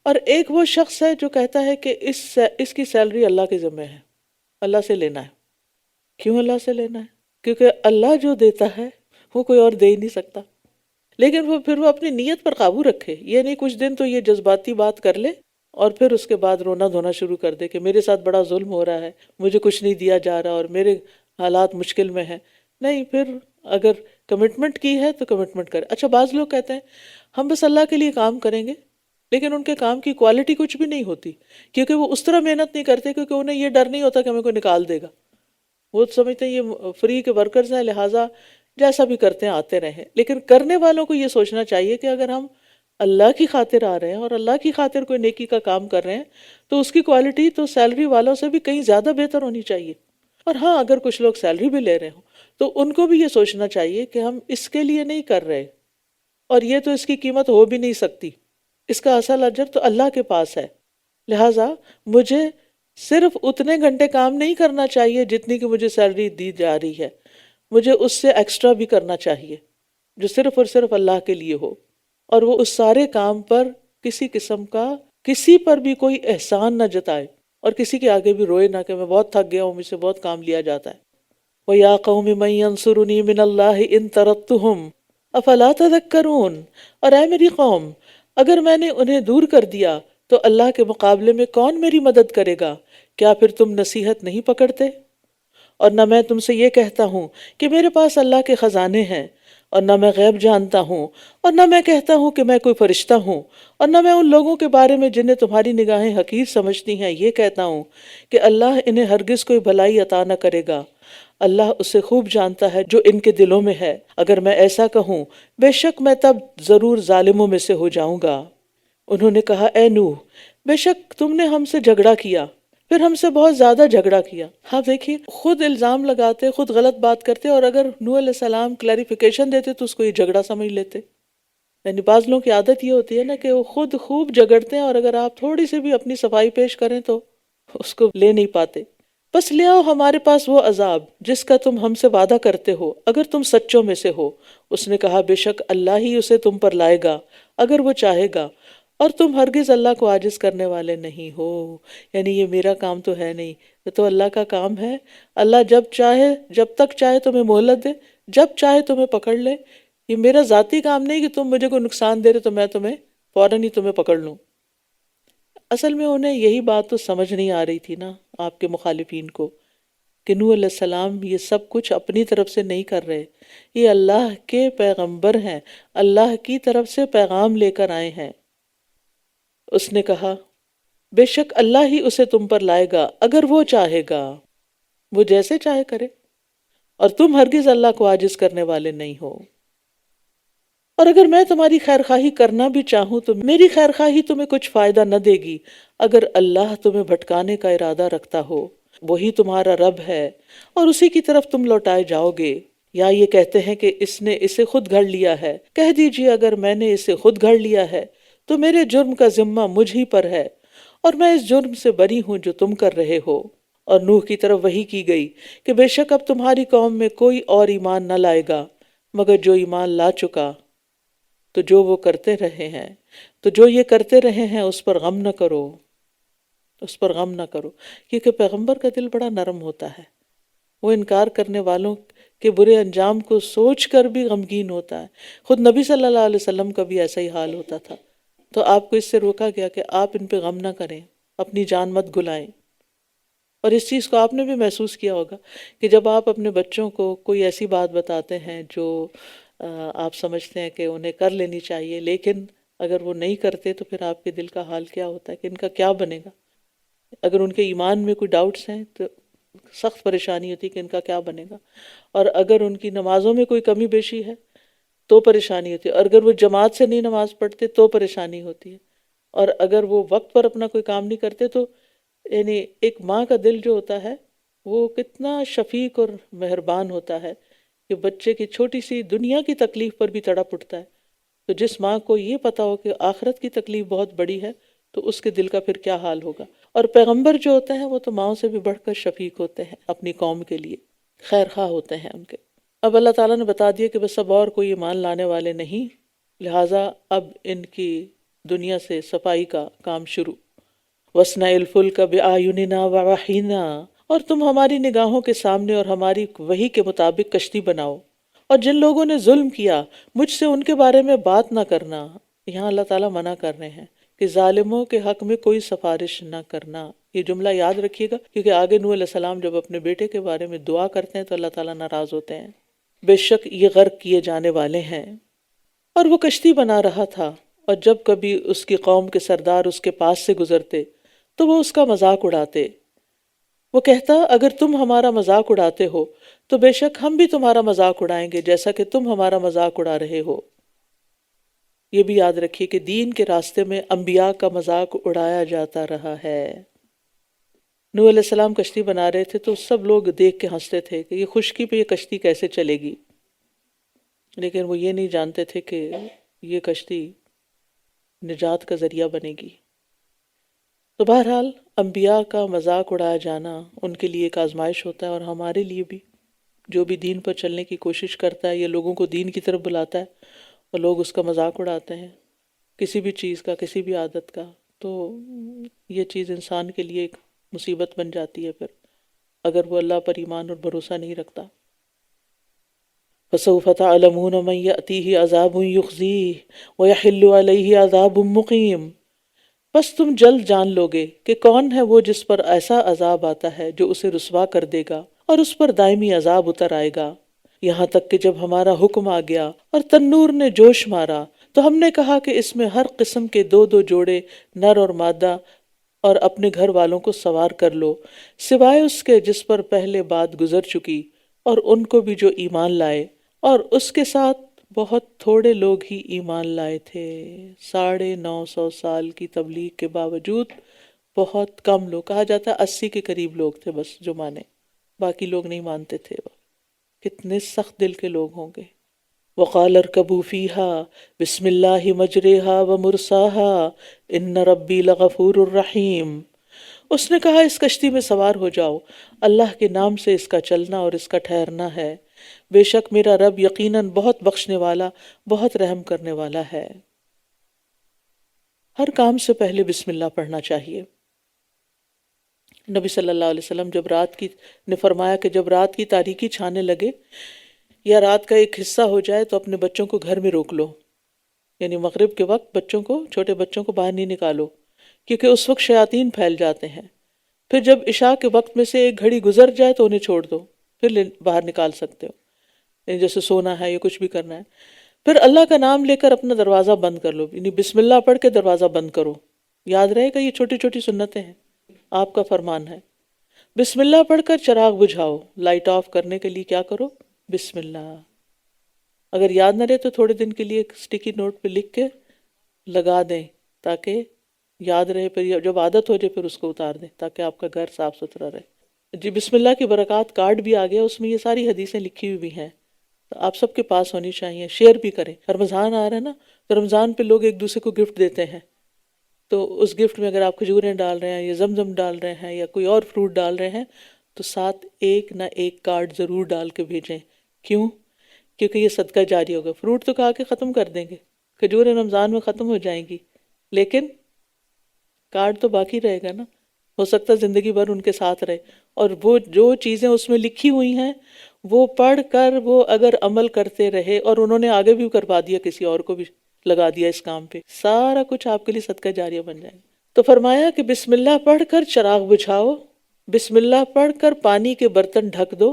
اور ایک وہ شخص ہے جو کہتا ہے کہ اس کی سیلری اللہ کے ذمہ ہے، اللہ سے لینا ہے۔ کیوں اللہ سے لینا ہے؟ کیونکہ اللہ جو دیتا ہے وہ کوئی اور دے ہی نہیں سکتا، لیکن پھر وہ اپنی نیت پر قابو رکھے، یہ نہیں کچھ دن تو یہ جذباتی بات کر لے اور پھر اس کے بعد رونا دھونا شروع کر دے کہ میرے ساتھ بڑا ظلم ہو رہا ہے، مجھے کچھ نہیں دیا جا رہا اور میرے حالات مشکل میں ہیں۔ نہیں، پھر اگر کمٹمنٹ کی ہے تو کمٹمنٹ کرے۔ اچھا، بعض لوگ کہتے ہیں ہم بس اللہ کے لیے کام کریں گے، لیکن ان کے کام کی کوالٹی کچھ بھی نہیں ہوتی، کیونکہ وہ اس طرح محنت نہیں کرتے، کیونکہ انہیں یہ ڈر نہیں ہوتا کہ ہمیں کوئی نکال دے گا۔ وہ سمجھتے ہیں یہ فری کے ورکرز ہیں، لہٰذا جیسا بھی کرتے ہیں آتے رہیں۔ لیکن کرنے والوں کو یہ سوچنا چاہیے کہ اگر ہم اللہ کی خاطر آ رہے ہیں اور اللہ کی خاطر کوئی نیکی کا کام کر رہے ہیں تو اس کی کوالٹی تو سیلری والوں سے بھی کہیں زیادہ بہتر ہونی چاہیے۔ اور ہاں، اگر کچھ لوگ سیلری بھی لے رہے ہوں تو ان کو بھی یہ سوچنا چاہیے کہ ہم اس کے لیے نہیں کر رہے، اور یہ تو اس کی قیمت ہو بھی نہیں سکتی، اس کا اصل اجر تو اللہ کے پاس ہے، لہٰذا مجھے صرف اتنے گھنٹے کام نہیں کرنا چاہیے جتنی کہ مجھے سیلری دی جا رہی ہے، مجھے اس سے ایکسٹرا بھی کرنا چاہیے جو صرف اور صرف اللہ کے لیے ہو، اور وہ اس سارے کام پر کسی قسم کا کسی پر بھی کوئی احسان نہ جتائے اور کسی کے آگے بھی روئے نہ کہ میں بہت تھک گیا ہوں، مجھ سے بہت کام لیا جاتا ہے۔ وَيَا قَوْمِ مَن يَنصُرُنِي مِنَ اللَّهِ إِن طَرَدتُّهُمْ أَفَلَا تَذَكَّرُونَ، اور اے میری قوم، اگر میں نے انہیں دور کر دیا تو اللہ کے مقابلے میں کون میری مدد کرے گا؟ کیا پھر تم نصیحت نہیں پکڑتے؟ اور نہ میں تم سے یہ کہتا ہوں کہ میرے پاس اللہ کے خزانے ہیں، اور نہ میں غیب جانتا ہوں، اور نہ میں کہتا ہوں کہ میں کوئی فرشتہ ہوں، اور نہ میں ان لوگوں کے بارے میں جنہیں تمہاری نگاہیں حقیر سمجھتی ہیں یہ کہتا ہوں کہ اللہ انہیں ہرگز کوئی بھلائی عطا نہ کرے گا۔ اللہ اسے خوب جانتا ہے جو ان کے دلوں میں ہے۔ اگر میں ایسا کہوں بے شک میں تب ضرور ظالموں میں سے ہو جاؤں گا۔ انہوں نے کہا، اے نوح، بے شک تم نے ہم سے جھگڑا کیا، پھر ہم سے بہت زیادہ جھگڑا کیا۔ ہاں دیکھیے، خود الزام لگاتے، خود غلط بات کرتے، اور اگر نوح علیہ السلام کلیریفیکیشن دیتے تو اس کو یہ جھگڑا سمجھ لیتے۔ یعنی بعض لوگوں کی عادت یہ ہوتی ہے نا کہ وہ خود خوب جھگڑتے ہیں، اور اگر آپ تھوڑی سی بھی اپنی صفائی پیش کریں تو اس کو لے نہیں پاتے۔ بس لے آؤ ہمارے پاس وہ عذاب جس کا تم ہم سے وعدہ کرتے ہو، اگر تم سچوں میں سے ہو۔ اس نے کہا، بے شک اللہ ہی اسے تم پر لائے گا اگر وہ چاہے گا، اور تم ہرگز اللہ کو عاجز کرنے والے نہیں ہو۔ یعنی یہ میرا کام تو ہے نہیں، یہ تو اللہ کا کام ہے۔ اللہ جب تک چاہے تمہیں مہلت دے، جب چاہے تمہیں پکڑ لے۔ یہ میرا ذاتی کام نہیں کہ تم مجھے کوئی نقصان دے رہے تو میں تمہیں فوراً ہی تمہیں پکڑ لوں۔ اصل میں انہیں یہی بات تو سمجھ نہیں آ رہی تھی نا، آپ کے مخالفین کو، کہ نوح علیہ السلام یہ سب کچھ اپنی طرف سے نہیں کر رہے، یہ اللہ کے پیغمبر ہیں، اللہ کی طرف سے پیغام لے کر آئے ہیں۔ اس نے کہا، بے شک اللہ ہی اسے تم پر لائے گا اگر وہ چاہے گا، وہ جیسے چاہے کرے، اور تم ہرگز اللہ کو عاجز کرنے والے نہیں ہو۔ اور اگر میں تمہاری خیرخواہی کرنا بھی چاہوں تو میری خیرخواہی تمہیں کچھ فائدہ نہ دے گی اگر اللہ تمہیں بھٹکانے کا ارادہ رکھتا ہو۔ وہی تمہارا رب ہے اور اسی کی طرف تم لوٹائے جاؤ گے۔ یا یہ کہتے ہیں کہ اس نے اسے خود گھڑ لیا ہے، کہہ دیجئے اگر میں نے اسے خود گھڑ لیا ہے تو میرے جرم کا ذمہ مجھ ہی پر ہے، اور میں اس جرم سے بری ہوں جو تم کر رہے ہو۔ اور نوح کی طرف وحی کی گئی کہ بے شک اب تمہاری قوم میں کوئی اور ایمان نہ لائے گا مگر جو ایمان لا چکا، تو جو وہ کرتے رہے ہیں، تو جو یہ کرتے رہے ہیں اس پر غم نہ کرو، اس پر غم نہ کرو، کیونکہ پیغمبر کا دل بڑا نرم ہوتا ہے، وہ انکار کرنے والوں کے برے انجام کو سوچ کر بھی غمگین ہوتا ہے۔ خود نبی صلی اللہ علیہ وسلم کا بھی ایسا ہی حال ہوتا تھا، تو آپ کو اس سے روکا گیا کہ آپ ان پہ غم نہ کریں، اپنی جان مت گلائیں۔ اور اس چیز کو آپ نے بھی محسوس کیا ہوگا کہ جب آپ اپنے بچوں کو کوئی ایسی بات بتاتے ہیں جو آپ سمجھتے ہیں کہ انہیں کر لینی چاہیے، لیکن اگر وہ نہیں کرتے تو پھر آپ کے دل کا حال کیا ہوتا ہے کہ ان کا کیا بنے گا۔ اگر ان کے ایمان میں کوئی ڈاؤٹس ہیں تو سخت پریشانی ہوتی ہے کہ ان کا کیا بنے گا، اور اگر ان کی نمازوں میں کوئی کمی بیشی ہے تو پریشانی ہوتی ہے، اور اگر وہ جماعت سے نہیں نماز پڑھتے تو پریشانی ہوتی ہے، اور اگر وہ وقت پر اپنا کوئی کام نہیں کرتے تو یعنی ایک ماں کا دل جو ہوتا ہے وہ کتنا شفیق اور مہربان ہوتا ہے کہ بچے کی چھوٹی سی دنیا کی تکلیف پر بھی تڑپ اٹھتا ہے تو جس ماں کو یہ پتا ہو کہ آخرت کی تکلیف بہت بڑی ہے تو اس کے دل کا پھر کیا حال ہوگا. اور پیغمبر جو ہوتے ہیں وہ تو ماؤں سے بھی بڑھ کر شفیق ہوتے ہیں اپنی قوم کے لیے، خیر خواہ ہوتے ہیں ان کے. اب اللہ تعالیٰ نے بتا دیا کہ بس اب اور کوئی ایمان لانے والے نہیں، لہٰذا اب ان کی دنیا سے صفائی کا کام شروع. وَاصْنَعِ الْفُلْكَ بِأَعْيُنِنَا وَوَحْيِنَا، اور تم ہماری نگاہوں کے سامنے اور ہماری وحی کے مطابق کشتی بناؤ. اور جن لوگوں نے ظلم کیا مجھ سے ان کے بارے میں بات نہ کرنا. یہاں اللہ تعالیٰ منع کر رہے ہیں کہ ظالموں کے حق میں کوئی سفارش نہ کرنا. یہ جملہ یاد رکھیے گا کیونکہ آگے نوح علیہ السلام جب اپنے بیٹے کے بارے میں دعا کرتے ہیں تو اللہ تعالیٰ ناراض ہوتے ہیں. بے شک یہ غرق کیے جانے والے ہیں. اور وہ کشتی بنا رہا تھا، اور جب کبھی اس کی قوم کے سردار اس کے پاس سے گزرتے تو وہ اس کا مذاق اڑاتے. وہ کہتا اگر تم ہمارا مذاق اڑاتے ہو تو بے شک ہم بھی تمہارا مذاق اڑائیں گے جیسا کہ تم ہمارا مذاق اڑا رہے ہو. یہ بھی یاد رکھیے کہ دین کے راستے میں انبیاء کا مذاق اڑایا جاتا رہا ہے. نوح علیہ السلام کشتی بنا رہے تھے تو سب لوگ دیکھ کے ہنستے تھے کہ یہ خشکی پہ یہ کشتی کیسے چلے گی، لیکن وہ یہ نہیں جانتے تھے کہ یہ کشتی نجات کا ذریعہ بنے گی. تو بہرحال انبیاء کا مذاق اڑایا جانا ان کے لیے ایک آزمائش ہوتا ہے، اور ہمارے لیے بھی جو بھی دین پر چلنے کی کوشش کرتا ہے یا لوگوں کو دین کی طرف بلاتا ہے اور لوگ اس کا مذاق اڑاتے ہیں کسی بھی چیز کا، کسی بھی عادت کا، تو یہ چیز انسان کے لیے ایک مصیبت بن جاتی ہے پھر اگر وہ اللہ پر ایمان اور بھروسہ نہیں رکھتا. فَسَوْفَ تَعْلَمُونَ مَن يَأْتِيهِ عَذَابٌ يُخْزِيهِ وَيَحِلُّ عَلَيْهِ عَذَابٌ مُقِيمٌ، بس تم جلد جان لوگے کہ کون ہے وہ جس پر ایسا عذاب آتا ہے جو اسے رسوا کر دے گا اور اس پر دائمی عذاب اتر آئے گا. یہاں تک کہ جب ہمارا حکم آ گیا اور تنور نے جوش مارا تو ہم نے کہا کہ اس میں ہر قسم کے 2 جوڑے نر اور مادہ اور اپنے گھر والوں کو سوار کر لو، سوائے اس کے جس پر پہلے بات گزر چکی اور ان کو بھی جو ایمان لائے، اور اس کے ساتھ بہت تھوڑے لوگ ہی ایمان لائے تھے. 950 سال کی تبلیغ کے باوجود بہت کم لوگ، کہا جاتا ہے 80 کے قریب لوگ تھے بس جو مانے، باقی لوگ نہیں مانتے تھے. کتنے سخت دل کے لوگ ہوں گے. وَقَالَ ارْكَبُوا فِيهَا بِسْمِ اللَّهِ مَجْرَاهَا وَمُرْسَاهَا إِنَّ رَبِّي لَغَفُورٌ رَحِيمٌ. اس نے کہا اس کشتی میں سوار ہو جاؤ، اللہ کے نام سے اس کا چلنا اور اس کا ٹھہرنا ہے، بے شک میرا رب یقیناً بہت بخشنے والا، بہت رحم کرنے والا ہے. ہر کام سے پہلے بسم اللہ پڑھنا چاہیے. نبی صلی اللہ علیہ وسلم نے فرمایا کہ جب رات کی تاریکی چھانے لگے یا رات کا ایک حصہ ہو جائے تو اپنے بچوں کو گھر میں روک لو، یعنی مغرب کے وقت چھوٹے بچوں کو باہر نہیں نکالو، کیونکہ اس وقت شیاطین پھیل جاتے ہیں. پھر جب عشاء کے وقت میں سے ایک گھڑی گزر جائے تو انہیں چھوڑ دو، پھر باہر نکال سکتے ہو، یعنی جیسے سونا ہے یا کچھ بھی کرنا ہے. پھر اللہ کا نام لے کر اپنا دروازہ بند کر لو، یعنی بسم اللہ پڑھ کے دروازہ بند کرو. یاد رہے گا یہ چھوٹی چھوٹی سنتیں ہیں، آپ کا فرمان ہے. بسم اللہ پڑھ کر چراغ بجھاؤ، لائٹ آف کرنے کے لیے کیا کرو؟ بسم اللہ. اگر یاد نہ رہے تو تھوڑے دن کے لیے ایک سٹیکی نوٹ پہ لکھ کے لگا دیں تاکہ یاد رہے، پھر جب عادت ہو جائے پھر اس کو اتار دیں تاکہ آپ کا گھر صاف ستھرا رہے. جی بسم اللہ کی برکات کارڈ بھی آ گیا، اس میں یہ ساری حدیثیں لکھی ہوئی بھی ہیں، تو آپ سب کے پاس ہونی چاہیے. شیئر بھی کریں. رمضان آ رہا ہے نا، تو رمضان پہ لوگ ایک دوسرے کو گفٹ دیتے ہیں، تو اس گفٹ میں اگر آپ کھجوریں ڈال رہے ہیں یا زمزم ڈال رہے ہیں یا کوئی اور فروٹ ڈال رہے ہیں تو ساتھ ایک نہ ایک کارڈ ضرور ڈال کے بھیجیں. کیوں؟ کیونکہ یہ صدقہ جاری ہوگا. فروٹ تو کھا کے ختم کر دیں گے، کھجوریں رمضان میں ختم ہو جائیں گی، لیکن کارڈ تو باقی رہے گا نا، ہو سکتا ہے زندگی بھر ان کے ساتھ رہے. اور وہ جو چیزیں اس میں لکھی ہوئی ہیں وہ پڑھ کر وہ اگر عمل کرتے رہے، اور انہوں نے آگے بھی کروا دیا، کسی اور کو بھی لگا دیا اس کام پہ، سارا کچھ آپ کے لیے صدقہ جاریہ بن جائے. تو فرمایا کہ بسم اللہ پڑھ کر چراغ بجھاؤ، بسم اللہ پڑھ کر پانی کے برتن ڈھک دو،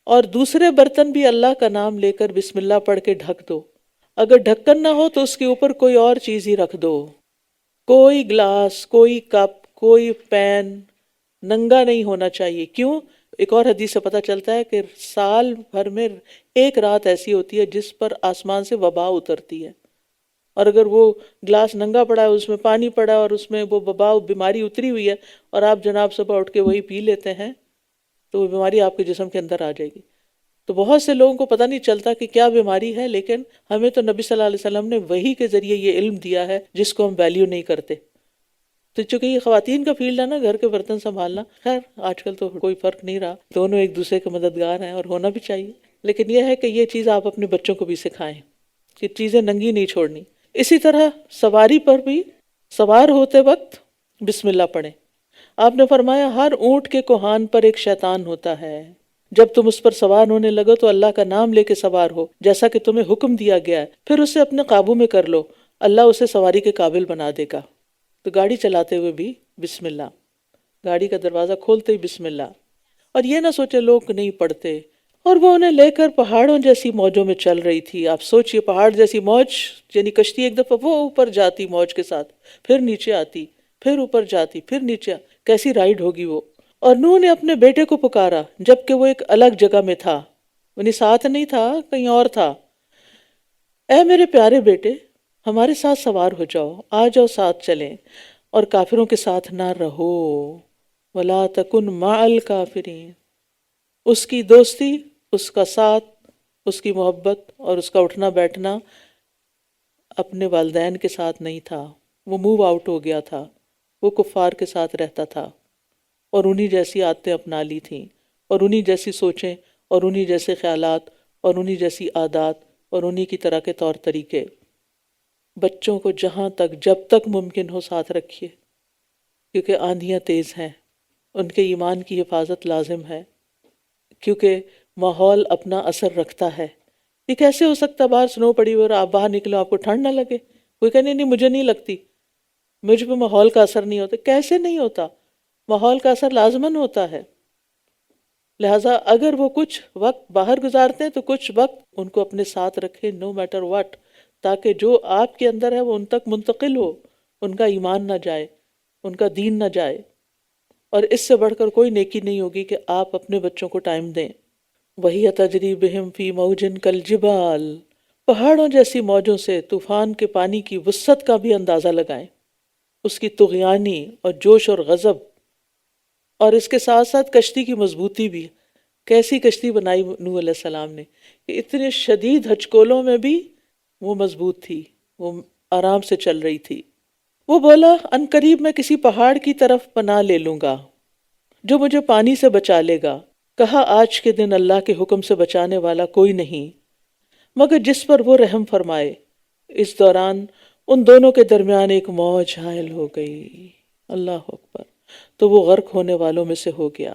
اور دوسرے برتن بھی اللہ کا نام لے کر بسم اللہ پڑھ کے ڈھک دو. اگر ڈھکن نہ ہو تو اس کے اوپر کوئی اور چیز ہی رکھ دو. کوئی گلاس، کوئی کپ، کوئی پین ننگا نہیں ہونا چاہیے. کیوں؟ ایک اور حدیث سے پتہ چلتا ہے کہ سال بھر میں ایک رات ایسی ہوتی ہے جس پر آسمان سے وبا اترتی ہے، اور اگر وہ گلاس ننگا پڑا ہے، اس میں پانی پڑا ہے اور اس میں وہ وبا بیماری اتری ہوئی ہے، اور آپ جناب صبح اٹھ کے وہی پی لیتے ہیں تو وہ بیماری آپ کے جسم کے اندر آ جائے گی. تو بہت سے لوگوں کو پتہ نہیں چلتا کہ کیا بیماری ہے، لیکن ہمیں تو نبی صلی اللہ علیہ وسلم نے وحی کے ذریعے یہ علم دیا ہے جس کو ہم ویلیو نہیں کرتے۔ تو چونکہ یہ خواتین کا فیلڈ ہے نا، گھر کے برتن سنبھالنا، خیر آج کل تو کوئی فرق نہیں رہا، دونوں ایک دوسرے کے مددگار ہیں اور ہونا بھی چاہیے، لیکن یہ ہے کہ یہ چیز آپ اپنے بچوں کو بھی سکھائیں کہ چیزیں ننگی نہیں چھوڑنی۔ اسی طرح سواری پر بھی سوار ہوتے وقت بسم اللہ پڑھیں۔ آپ نے فرمایا ہر اونٹ کے کوہان پر ایک شیطان ہوتا ہے، جب تم اس پر سوار ہونے لگو تو اللہ کا نام لے کے سوار ہو جیسا کہ تمہیں حکم دیا گیا ہے، پھر اسے اپنے قابو میں کر لو، اللہ اسے سواری کے قابل بنا دے گا۔ تو گاڑی چلاتے ہوئے بھی بسم اللہ، گاڑی کا دروازہ کھولتے ہی بسم اللہ، اور یہ نہ سوچے لوگ نہیں پڑھتے۔ اور وہ انہیں لے کر پہاڑوں جیسی موجوں میں چل رہی تھی۔ آپ سوچئے پہاڑ جیسی موج، یعنی کشتی ایک دفعہ وہ اوپر جاتی موج کے ساتھ، پھر نیچے آتی، پھر اوپر جاتی، پھر نیچے، کیسی رائڈ ہوگی وہ۔ اور نوح نے اپنے بیٹے کو پکارا جبکہ وہ ایک الگ جگہ میں تھا، یعنی ساتھ نہیں تھا، کہیں اور تھا۔ اے میرے پیارے بیٹے، ہمارے ساتھ سوار ہو جاؤ، آ جاؤ ساتھ چلیں، اور کافروں کے ساتھ نہ رہو۔ وَلَا تَكُن مَعَ الْكَافِرِينَ۔ اس کی دوستی، اس کا ساتھ، اس کی محبت اور اس کا اٹھنا بیٹھنا اپنے والدین کے ساتھ نہیں تھا، وہ موو آؤٹ ہو گیا تھا، وہ کفار کے ساتھ رہتا تھا، اور انہی جیسی عادتیں اپنا لی تھیں، اور انہی جیسی سوچیں، اور انہی جیسے خیالات، اور انہی جیسی عادات، اور انہی کی طرح کے طور طریقے۔ بچوں کو جہاں تک جب تک ممکن ہو ساتھ رکھیے، کیونکہ آندھیاں تیز ہیں، ان کے ایمان کی حفاظت لازم ہے، کیونکہ ماحول اپنا اثر رکھتا ہے۔ یہ کیسے ہو سکتا باہر سنو پڑی ہوئی اور آپ باہر نکلو آپ کو ٹھنڈ نہ لگے؟ کوئی کہنے نہیں مجھے نہیں لگتی، مجھ پہ ماحول کا اثر نہیں ہوتا۔ کیسے نہیں ہوتا؟ ماحول کا اثر لازماً ہوتا ہے۔ لہٰذا اگر وہ کچھ وقت باہر گزارتے ہیں تو کچھ وقت ان کو اپنے ساتھ رکھے، نو میٹر واٹ، تاکہ جو آپ کے اندر ہے وہ ان تک منتقل ہو، ان کا ایمان نہ جائے، ان کا دین نہ جائے۔ اور اس سے بڑھ کر کوئی نیکی نہیں ہوگی کہ آپ اپنے بچوں کو ٹائم دیں۔ وَهِيَ تَجْرِي بِهِمْ فِي مَوْجٍ كَالْجِبَالِ، پہاڑوں جیسی موجوں سے طوفان کے پانی کی وسعت کا بھی اندازہ لگائیں، اس کی طغیانی اور جوش اور غضب، اور اس کے ساتھ ساتھ کشتی کی مضبوطی بھی۔ کیسی کشتی بنائی نوح علیہ السلام نے کہ اتنے شدید ہچکولوں میں بھی وہ مضبوط تھی، وہ آرام سے چل رہی تھی۔ وہ بولا ان قریب میں کسی پہاڑ کی طرف پناہ لے لوں گا جو مجھے پانی سے بچا لے گا۔ کہا آج کے دن اللہ کے حکم سے بچانے والا کوئی نہیں مگر جس پر وہ رحم فرمائے۔ اس دوران ان دونوں کے درمیان ایک موج حائل ہو گئی، اللہ اکبر، تو وہ غرق ہونے والوں میں سے ہو گیا۔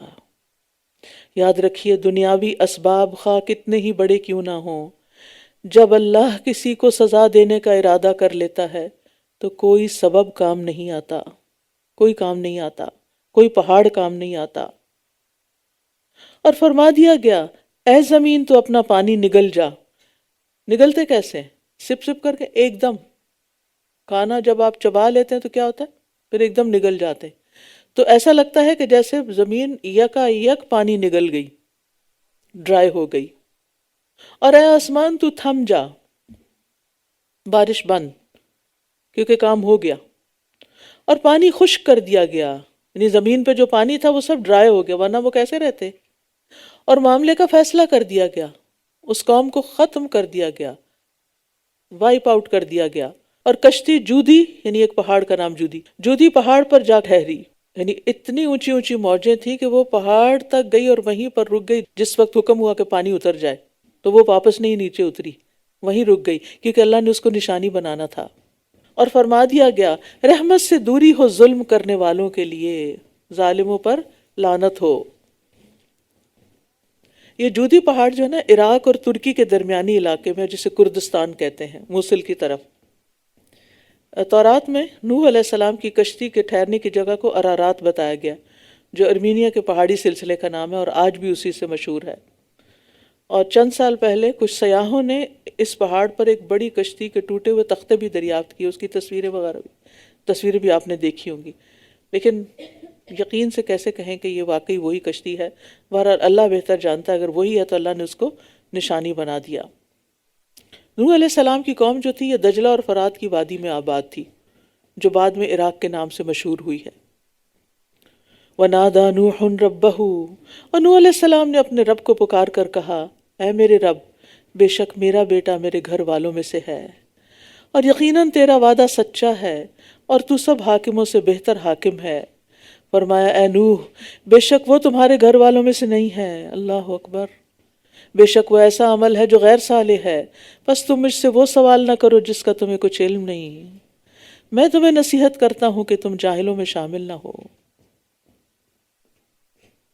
یاد رکھیے دنیاوی اسباب خواہ کتنے ہی بڑے کیوں نہ ہوں، جب اللہ کسی کو سزا دینے کا ارادہ کر لیتا ہے تو کوئی سبب کام نہیں آتا، کوئی کام نہیں آتا، کوئی پہاڑ کام نہیں آتا۔ اور فرما دیا گیا اے زمین تو اپنا پانی نگل جا۔ نگلتے کیسے؟ سپ سپ کر کے، ایک دم۔ کھانا جب آپ چبا لیتے ہیں تو کیا ہوتا ہے؟ پھر ایک دم نگل جاتے ہیں۔ تو ایسا لگتا ہے کہ جیسے زمین یکا یک پانی نگل گئی، ڈرائی ہو گئی۔ اور اے آسمان تو تھم جا، بارش بند، کیونکہ کام ہو گیا۔ اور پانی خشک کر دیا گیا، یعنی زمین پہ جو پانی تھا وہ سب ڈرائی ہو گیا، ورنہ وہ کیسے رہتے۔ اور معاملے کا فیصلہ کر دیا گیا، اس قوم کو ختم کر دیا گیا، وائپ آؤٹ کر دیا گیا۔ اور کشتی جودی، یعنی ایک پہاڑ کا نام جودی پہاڑ پر جا ٹھہری، یعنی اتنی اونچی اونچی موجیں تھیں کہ وہ پہاڑ تک گئی اور وہیں پر رک گئی۔ جس وقت حکم ہوا کہ پانی اتر جائے تو وہ واپس نہیں نیچے اتری، وہیں رک گئی، کیونکہ اللہ نے اس کو نشانی بنانا تھا۔ اور فرما دیا گیا رحمت سے دوری ہو ظلم کرنے والوں کے لیے، ظالموں پر لعنت ہو۔ یہ جودی پہاڑ جو ہے نا عراق اور ترکی کے درمیانی علاقے میں، جسے کردستان کہتے ہیں، موصل کی طرف۔ تورات میں نوح علیہ السلام کی کشتی کے ٹھہرنے کی جگہ کو ارارات بتایا گیا، جو ارمینیا کے پہاڑی سلسلے کا نام ہے اور آج بھی اسی سے مشہور ہے۔ اور چند سال پہلے کچھ سیاحوں نے اس پہاڑ پر ایک بڑی کشتی کے ٹوٹے ہوئے تختے بھی دریافت کیے، اس کی تصویریں بھی آپ نے دیکھی ہوں گی، لیکن یقین سے کیسے کہیں کہ یہ واقعی وہی کشتی ہے۔ بہرحال اللہ بہتر جانتا ہے، اگر وہی ہے تو اللہ نے اس کو نشانی بنا دیا۔ نوح علیہ السلام کی قوم جو تھی یہ دجلہ اور فرات کی وادی میں آباد تھی، جو بعد میں عراق کے نام سے مشہور ہوئی ہے۔ وَنَادَى نُوحٌ رَبَّهُ، اور نوح علیہ السلام نے اپنے رب کو پکار کر کہا اے میرے رب بے شک میرا بیٹا میرے گھر والوں میں سے ہے، اور یقیناً تیرا وعدہ سچا ہے اور تو سب حاکموں سے بہتر حاکم ہے۔ فرمایا اے نوح بے شک وہ تمہارے گھر والوں میں سے نہیں ہے۔ اللہ اکبر۔ بے شک وہ ایسا عمل ہے جو غیر صالح ہے، بس تم مجھ سے وہ سوال نہ کرو جس کا تمہیں کچھ علم نہیں، میں تمہیں نصیحت کرتا ہوں کہ تم جاہلوں میں شامل نہ ہو۔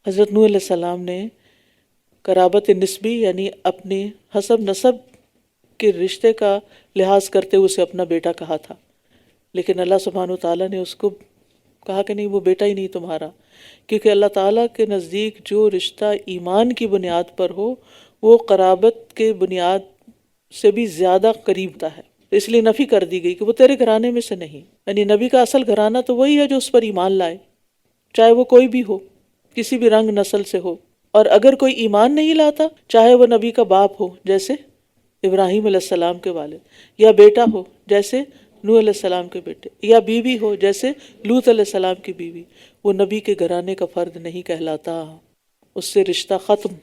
حضرت نوح علیہ السلام نے قرابت نسبی یعنی اپنی حسب نسب کے رشتے کا لحاظ کرتے ہوئے اسے اپنا بیٹا کہا تھا، لیکن اللہ سبحانہ وتعالیٰ نے اس کو کہا کہ نہیں، وہ بیٹا ہی نہیں تمہارا، کیونکہ اللہ تعالیٰ کے نزدیک جو رشتہ ایمان کی بنیاد پر ہو وہ قرابت کے بنیاد سے بھی زیادہ قریب ہوتا ہے، اس لیے نفی کر دی گئی کہ وہ تیرے گھرانے میں سے نہیں۔ یعنی نبی کا اصل گھرانہ تو وہی ہے جو اس پر ایمان لائے، چاہے وہ کوئی بھی ہو، کسی بھی رنگ نسل سے ہو، اور اگر کوئی ایمان نہیں لاتا چاہے وہ نبی کا باپ ہو جیسے ابراہیم علیہ السلام کے والد، یا بیٹا ہو جیسے نوح علیہ السلام کے بیٹے، یا بیوی ہو جیسے لوط علیہ السلام کی بیوی، وہ نبی کے گھرانے کا فرد نہیں کہلاتا، اس سے رشتہ ختم۔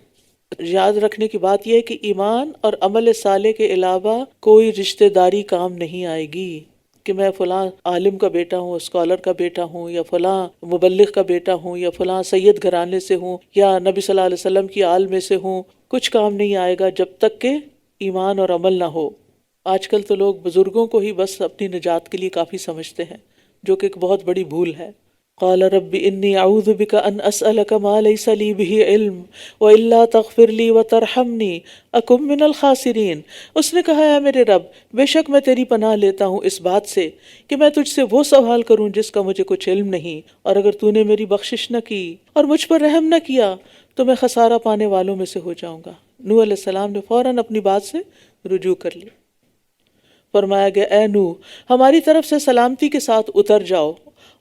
یاد رکھنے کی بات یہ ہے کہ ایمان اور عمل صالح کے علاوہ کوئی رشتہ داری کام نہیں آئے گی کہ میں فلاں عالم کا بیٹا ہوں، اسکالر کا بیٹا ہوں، یا فلاں مبلغ کا بیٹا ہوں، یا فلاں سید گھرانے سے ہوں، یا نبی صلی اللہ علیہ وسلم کی آل میں سے ہوں، کچھ کام نہیں آئے گا جب تک کہ ایمان اور عمل نہ ہو۔ آج کل تو لوگ بزرگوں کو ہی بس اپنی نجات کے لیے کافی سمجھتے ہیں، جو کہ ایک بہت بڑی بھول ہے۔ قال رب انی اعوذ بک ان اسألک ما لیس لی بہ علم والا تغفر لی وترحمنی اکن من الخاسرین۔ اس نے کہا اے میرے رب بے شک میں تیری پناہ لیتا ہوں اس بات سے کہ میں تجھ سے وہ سوال کروں جس کا مجھے کچھ علم نہیں، اور اگر تو نے میری بخشش نہ کی اور مجھ پر رحم نہ کیا تو میں خسارہ پانے والوں میں سے ہو جاؤں گا۔ نوح علیہ السلام نے فوراً اپنی بات سے رجوع کر لی۔ فرمایا گیا اے نوح ہماری طرف سے سلامتی کے ساتھ اتر جاؤ،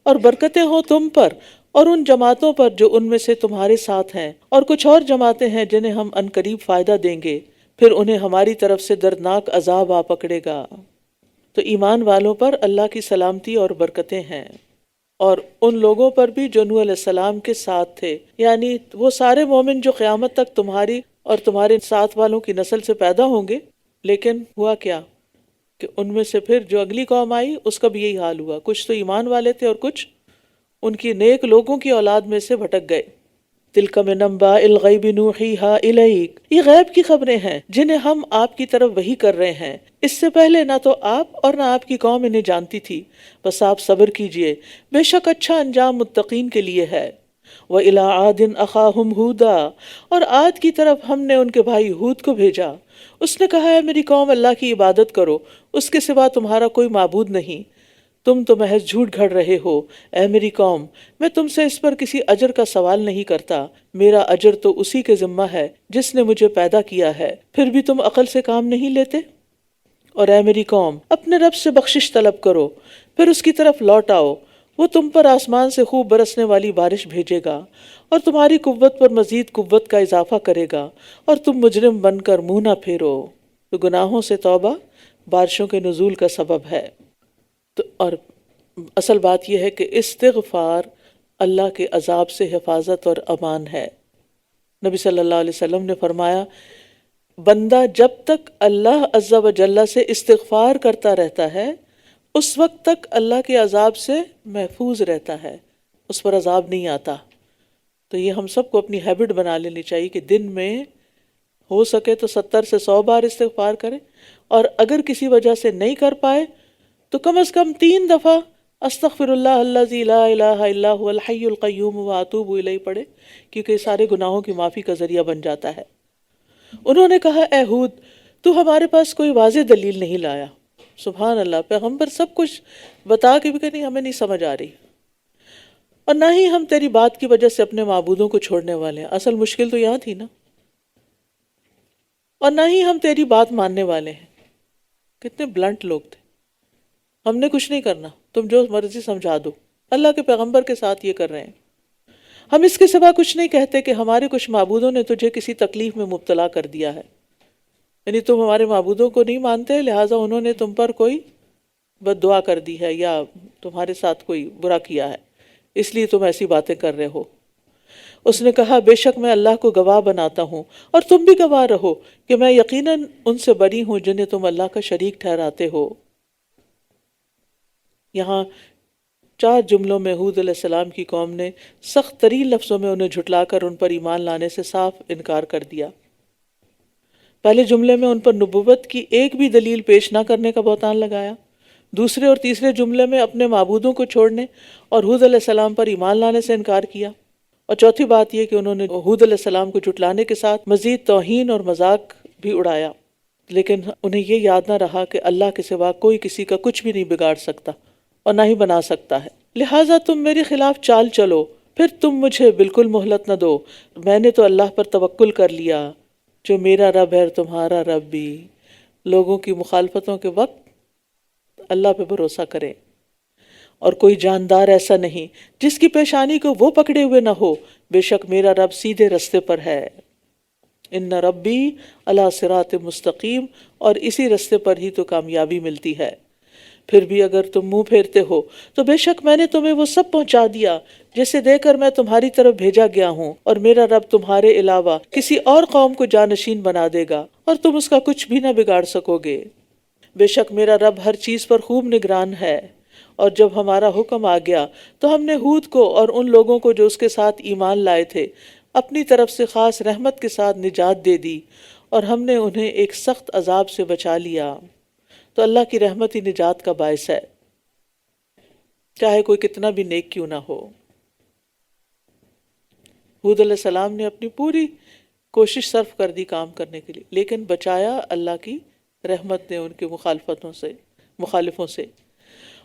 اور برکتیں ہوں تم پر اور ان جماعتوں پر جو ان میں سے تمہارے ساتھ ہیں، اور کچھ اور جماعتیں ہیں جنہیں ہم عنقریب فائدہ دیں گے، پھر انہیں ہماری طرف سے دردناک عذاب آ پکڑے گا۔ تو ایمان والوں پر اللہ کی سلامتی اور برکتیں ہیں، اور ان لوگوں پر بھی جو نوح علیہ السلام کے ساتھ تھے، یعنی وہ سارے مومن جو قیامت تک تمہاری اور تمہارے ساتھ والوں کی نسل سے پیدا ہوں گے۔ لیکن ہوا کیا کہ ان میں سے پھر جو اگلی قوم آئی اس کا بھی یہی حال ہوا، کچھ تو ایمان والے تھے اور کچھ ان کی نیک لوگوں کی اولاد میں سے بھٹک گئے۔ تلک من انباء الغیب نوحیہا الیک، یہ غیب کی خبریں ہیں جنہیں ہم آپ کی طرف وحی کر رہے ہیں، اس سے پہلے نہ تو آپ اور نہ آپ کی قوم انہیں جانتی تھی، بس آپ صبر کیجئے، بے شک اچھا انجام متقین کے لیے ہے۔ وَإِلَىٰ عَادٍ أَخَاهُمْ هُودًا، اور عاد کی طرف ہم نے ان کے بھائی ہود کو بھیجا، اس نے کہا ہے میری قوم اللہ کی عبادت کرو، اس کے سوا تمہارا کوئی معبود نہیں، تم تو محض جھوٹ گھڑ رہے ہو۔ اے میری قوم میں تم سے اس پر کسی اجر کا سوال نہیں کرتا، میرا اجر تو اسی کے ذمہ ہے جس نے مجھے پیدا کیا ہے، پھر بھی تم عقل سے کام نہیں لیتے۔ اور اے میری قوم اپنے رب سے بخشش طلب کرو، پھر اس کی طرف لوٹ آؤ، وہ تم پر آسمان سے خوب برسنے والی بارش بھیجے گا اور تمہاری قوت پر مزید قوت کا اضافہ کرے گا، اور تم مجرم بن کر منہ نہ پھیرو۔ تو گناہوں سے توبہ بارشوں کے نزول کا سبب ہے۔ تو اور اصل بات یہ ہے کہ استغفار اللہ کے عذاب سے حفاظت اور امان ہے۔ نبی صلی اللہ علیہ وسلم نے فرمایا بندہ جب تک اللہ عز و جل سے استغفار کرتا رہتا ہے اس وقت تک اللہ کے عذاب سے محفوظ رہتا ہے، اس پر عذاب نہیں آتا۔ تو یہ ہم سب کو اپنی ہیبٹ بنا لینی چاہیے کہ دن میں ہو سکے تو 70 سے 100 بار استغفار کریں، اور اگر کسی وجہ سے نہیں کر پائے تو کم از کم 3 دفعہ استغفر اللہ الذی لا الہ الا هو الحی القیوم واتوب الیہ پڑھے، کیونکہ یہ سارے گناہوں کی معافی کا ذریعہ بن جاتا ہے۔ انہوں نے کہا اے ہود تو ہمارے پاس کوئی واضح دلیل نہیں لایا۔ سبحان اللہ، پیغمبر سب کچھ بتا کے بھی کہ نہیں ہمیں نہیں سمجھ آ رہی، اور نہ ہی ہم تیری بات کی وجہ سے اپنے معبودوں کو چھوڑنے والے ہیں۔ اصل مشکل تو یہاں تھی نا، اور نہ ہی ہم تیری بات ماننے والے ہیں۔ کتنے بلنٹ لوگ تھے، ہم نے کچھ نہیں کرنا، تم جو مرضی سمجھا دو۔ اللہ کے پیغمبر کے ساتھ یہ کر رہے ہیں۔ ہم اس کے سوا کچھ نہیں کہتے کہ ہمارے کچھ معبودوں نے تجھے کسی تکلیف میں مبتلا کر دیا ہے، یعنی تم ہمارے معبودوں کو نہیں مانتے لہٰذا انہوں نے تم پر کوئی بد دعا کر دی ہے یا تمہارے ساتھ کوئی برا کیا ہے، اس لیے تم ایسی باتیں کر رہے ہو۔ اس نے کہا بے شک میں اللہ کو گواہ بناتا ہوں اور تم بھی گواہ رہو کہ میں یقیناً ان سے بری ہوں جنہیں تم اللہ کا شریک ٹھہراتے ہو۔ یہاں 4 جملوں میں ہود علیہ السلام کی قوم نے سخت ترین لفظوں میں انہیں جھٹلا کر ان پر ایمان لانے سے صاف انکار کر دیا۔ پہلے جملے میں ان پر نبوت کی ایک بھی دلیل پیش نہ کرنے کا بہتان لگایا، دوسرے اور تیسرے جملے میں اپنے معبودوں کو چھوڑنے اور ہود علیہ السلام پر ایمان لانے سے انکار کیا، اور چوتھی بات یہ کہ انہوں نے ہود علیہ السلام کو جھٹلانے کے ساتھ مزید توہین اور مذاق بھی اڑایا، لیکن انہیں یہ یاد نہ رہا کہ اللہ کے سوا کوئی کسی کا کچھ بھی نہیں بگاڑ سکتا اور نہ ہی بنا سکتا ہے، لہٰذا تم میرے خلاف چال چلو، پھر تم مجھے بالکل مہلت نہ دو، میں نے تو اللہ پر توکل کر لیا جو میرا رب ہے اور تمہارا رب بھی۔ لوگوں کی مخالفتوں کے وقت اللہ پہ بھروسہ کریں، اور کوئی جاندار ایسا نہیں جس کی پیشانی کو وہ پکڑے ہوئے نہ ہو، بے شک میرا رب سیدھے رستے پر ہے۔ ان ربی علی صراط مستقیم، اور اسی رستے پر ہی تو کامیابی ملتی ہے۔ پھر بھی اگر تم منہ پھیرتے ہو تو بے شک میں نے تمہیں وہ سب پہنچا دیا جسے دے کر میں تمہاری طرف بھیجا گیا ہوں، اور میرا رب تمہارے علاوہ کسی اور قوم کو جانشین بنا دے گا اور تم اس کا کچھ بھی نہ بگاڑ سکو گے۔ بے شک میرا رب ہر چیز پر خوب نگران ہے۔ اور جب ہمارا حکم آ گیا تو ہم نے ہود کو اور ان لوگوں کو جو اس کے ساتھ ایمان لائے تھے اپنی طرف سے خاص رحمت کے ساتھ نجات دے دی، اور ہم نے انہیں ایک سخت عذاب سے بچا لیا۔ تو اللہ کی رحمت ہی نجات کا باعث ہے، چاہے کوئی کتنا بھی نیک کیوں نہ ہو۔ ہود علیہ السلام نے اپنی پوری کوشش صرف کر دی کام کرنے کے لیے، لیکن بچایا اللہ کی رحمت نے ان کے مخالفوں سے۔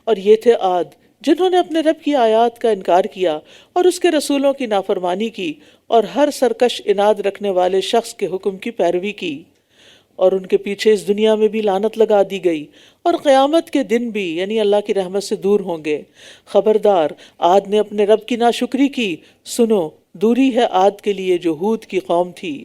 اور یہ تھے عاد، جنہوں نے اپنے رب کی آیات کا انکار کیا اور اس کے رسولوں کی نافرمانی کی، اور ہر سرکش اناد رکھنے والے شخص کے حکم کی پیروی کی، اور ان کے پیچھے اس دنیا میں بھی لعنت لگا دی گئی، اور قیامت کے دن بھی یعنی اللہ کی رحمت سے دور ہوں گے۔ خبردار، عاد نے اپنے رب کی ناشکری کی، سنو دوری ہے عاد کے لیے جو ہود کی قوم تھی۔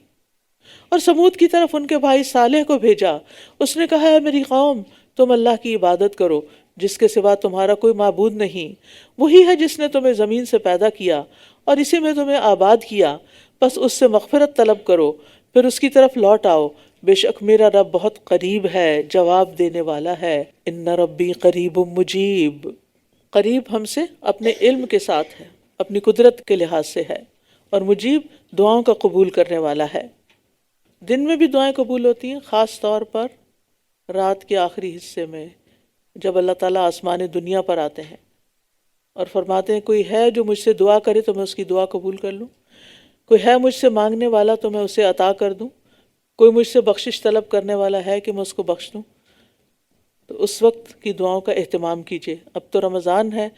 اور سمود کی طرف ان کے بھائی صالح کو بھیجا، اس نے کہا ہے میری قوم، تم اللہ کی عبادت کرو جس کے سوا تمہارا کوئی معبود نہیں، وہی ہے جس نے تمہیں زمین سے پیدا کیا اور اسی میں تمہیں آباد کیا، بس اس سے مغفرت طلب کرو، پھر اس کی طرف لوٹ آؤ، بے شک میرا رب بہت قریب ہے، جواب دینے والا ہے۔ ان ربی قریب مجیب، قریب ہم سے اپنے علم کے ساتھ ہے، اپنی قدرت کے لحاظ سے ہے، اور مجیب دعاؤں کا قبول کرنے والا ہے۔ دن میں بھی دعائیں قبول ہوتی ہیں، خاص طور پر رات کے آخری حصے میں جب اللہ تعالیٰ آسمان دنیا پر آتے ہیں اور فرماتے ہیں کوئی ہے جو مجھ سے دعا کرے تو میں اس کی دعا قبول کر لوں، کوئی ہے مجھ سے مانگنے والا تو میں اسے عطا کر دوں، کوئی مجھ سے بخشش طلب کرنے والا ہے کہ میں اس کو بخش دوں۔ تو اس وقت کی دعاؤں کا اہتمام کیجیے۔ اب تو رمضان ہے،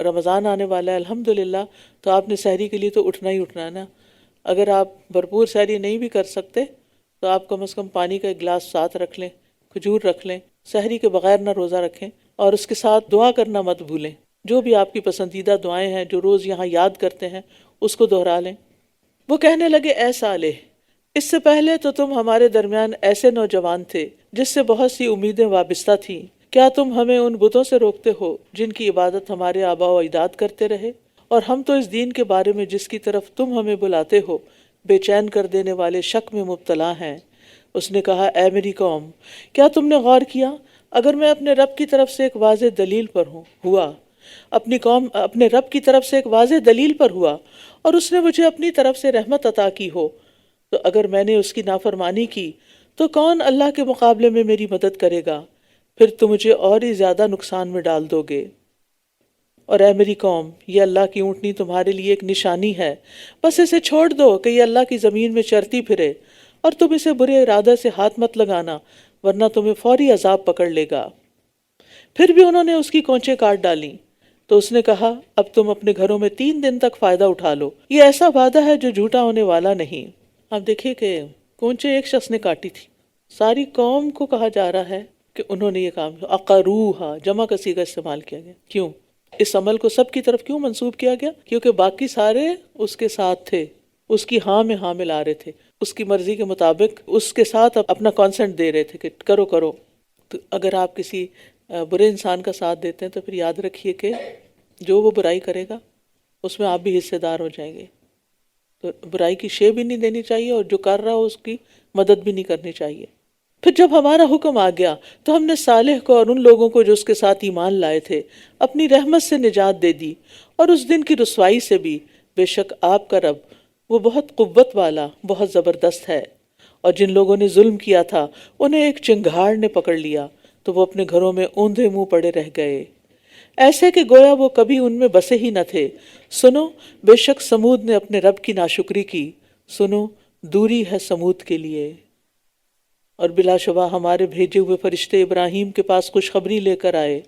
رمضان آنے والا ہے الحمدللہ، تو آپ نے سحری کے لیے تو اٹھنا ہی اٹھنا ہے نا۔ اگر آپ بھرپور سحری نہیں بھی کر سکتے تو آپ کم از کم پانی کا ایک گلاس ساتھ رکھ لیں، کھجور رکھ لیں، سحری کے بغیر نہ روزہ رکھیں، اور اس کے ساتھ دعا کرنا مت بھولیں۔ جو بھی آپ کی پسندیدہ دعائیں ہیں جو روز یہاں یاد کرتے ہیں اس کو دہرا لیں۔ وہ کہنے لگے اے صالح، اس سے پہلے تو تم ہمارے درمیان ایسے نوجوان تھے جس سے بہت سی امیدیں وابستہ تھیں، کیا تم ہمیں ان بتوں سے روکتے ہو جن کی عبادت ہمارے آباء و اجداد کرتے رہے؟ اور ہم تو اس دین کے بارے میں جس کی طرف تم ہمیں بلاتے ہو بے چین کر دینے والے شک میں مبتلا ہیں۔ اس نے کہا اے میری قوم، کیا تم نے غور کیا اگر میں اپنے رب کی طرف سے ایک واضح دلیل پر اپنے رب کی طرف سے ایک واضح دلیل پر ہوا اور اس نے مجھے اپنی طرف سے رحمت عطا کی ہو، تو اگر میں نے اس کی نافرمانی کی تو کون اللہ کے مقابلے میں میری مدد کرے گا؟ پھر تم مجھے اور ہی زیادہ نقصان میں ڈال دو گے۔ اور اے میری قوم، یہ اللہ کی اونٹنی تمہارے لیے ایک نشانی ہے، بس اسے چھوڑ دو کہ یہ اللہ کی زمین میں چرتی پھرے، اور تم اسے برے ارادہ سے ہاتھ مت لگانا ورنہ تمہیں فوری عذاب پکڑ لے گا۔ پھر بھی انہوں نے اس کی کونچیں کاٹ ڈالیں، تو اس نے کہا اب تم اپنے گھروں میں 3 دن تک فائدہ اٹھا لو، یہ ایسا وعدہ ہے جو جھوٹا ہونے والا نہیں۔ اب دیکھیے کہ کونچیں ایک شخص نے کاٹی تھی، ساری قوم کو کہا جا رہا ہے کہ انہوں نے یہ کام کیا۔ اقروہا جمع کا صیغہ استعمال کیا گیا، کیوں؟ اس عمل کو سب کی طرف کیوں منسوب کیا گیا؟ کیونکہ باقی سارے اس کے ساتھ تھے، اس کی ہاں میں ہاں ملا رہے تھے، اس کی مرضی کے مطابق اس کے ساتھ اپنا کانسنٹ دے رہے تھے کہ کرو کرو۔ تو اگر آپ کسی برے انسان کا ساتھ دیتے ہیں تو پھر یاد رکھیے کہ جو وہ برائی کرے گا اس میں آپ بھی حصے دار ہو جائیں گے۔ تو برائی کی شے بھی نہیں دینی چاہیے اور جو کر رہا ہو اس کی مدد بھی نہیں کرنی چاہیے۔ پھر جب ہمارا حکم آ گیا تو ہم نے صالح کو اور ان لوگوں کو جو اس کے ساتھ ایمان لائے تھے اپنی رحمت سے نجات دے دی، اور اس دن کی رسوائی سے بھی۔ بے شک آپ کا رب وہ بہت قوت والا، بہت زبردست ہے۔ اور جن لوگوں نے ظلم کیا تھا انہیں ایک چنگھاڑ نے پکڑ لیا تو وہ اپنے گھروں میں اوندھے منہ پڑے رہ گئے، ایسے کہ گویا وہ کبھی ان میں بسے ہی نہ تھے۔ سنو، بے شک سمود نے اپنے رب کی ناشکری کی، سنو دوری ہے سمود کے لیے۔ اور بلا شبہ ہمارے بھیجے ہوئے فرشتے ابراہیم کے پاس خوشخبری لے کر آئے۔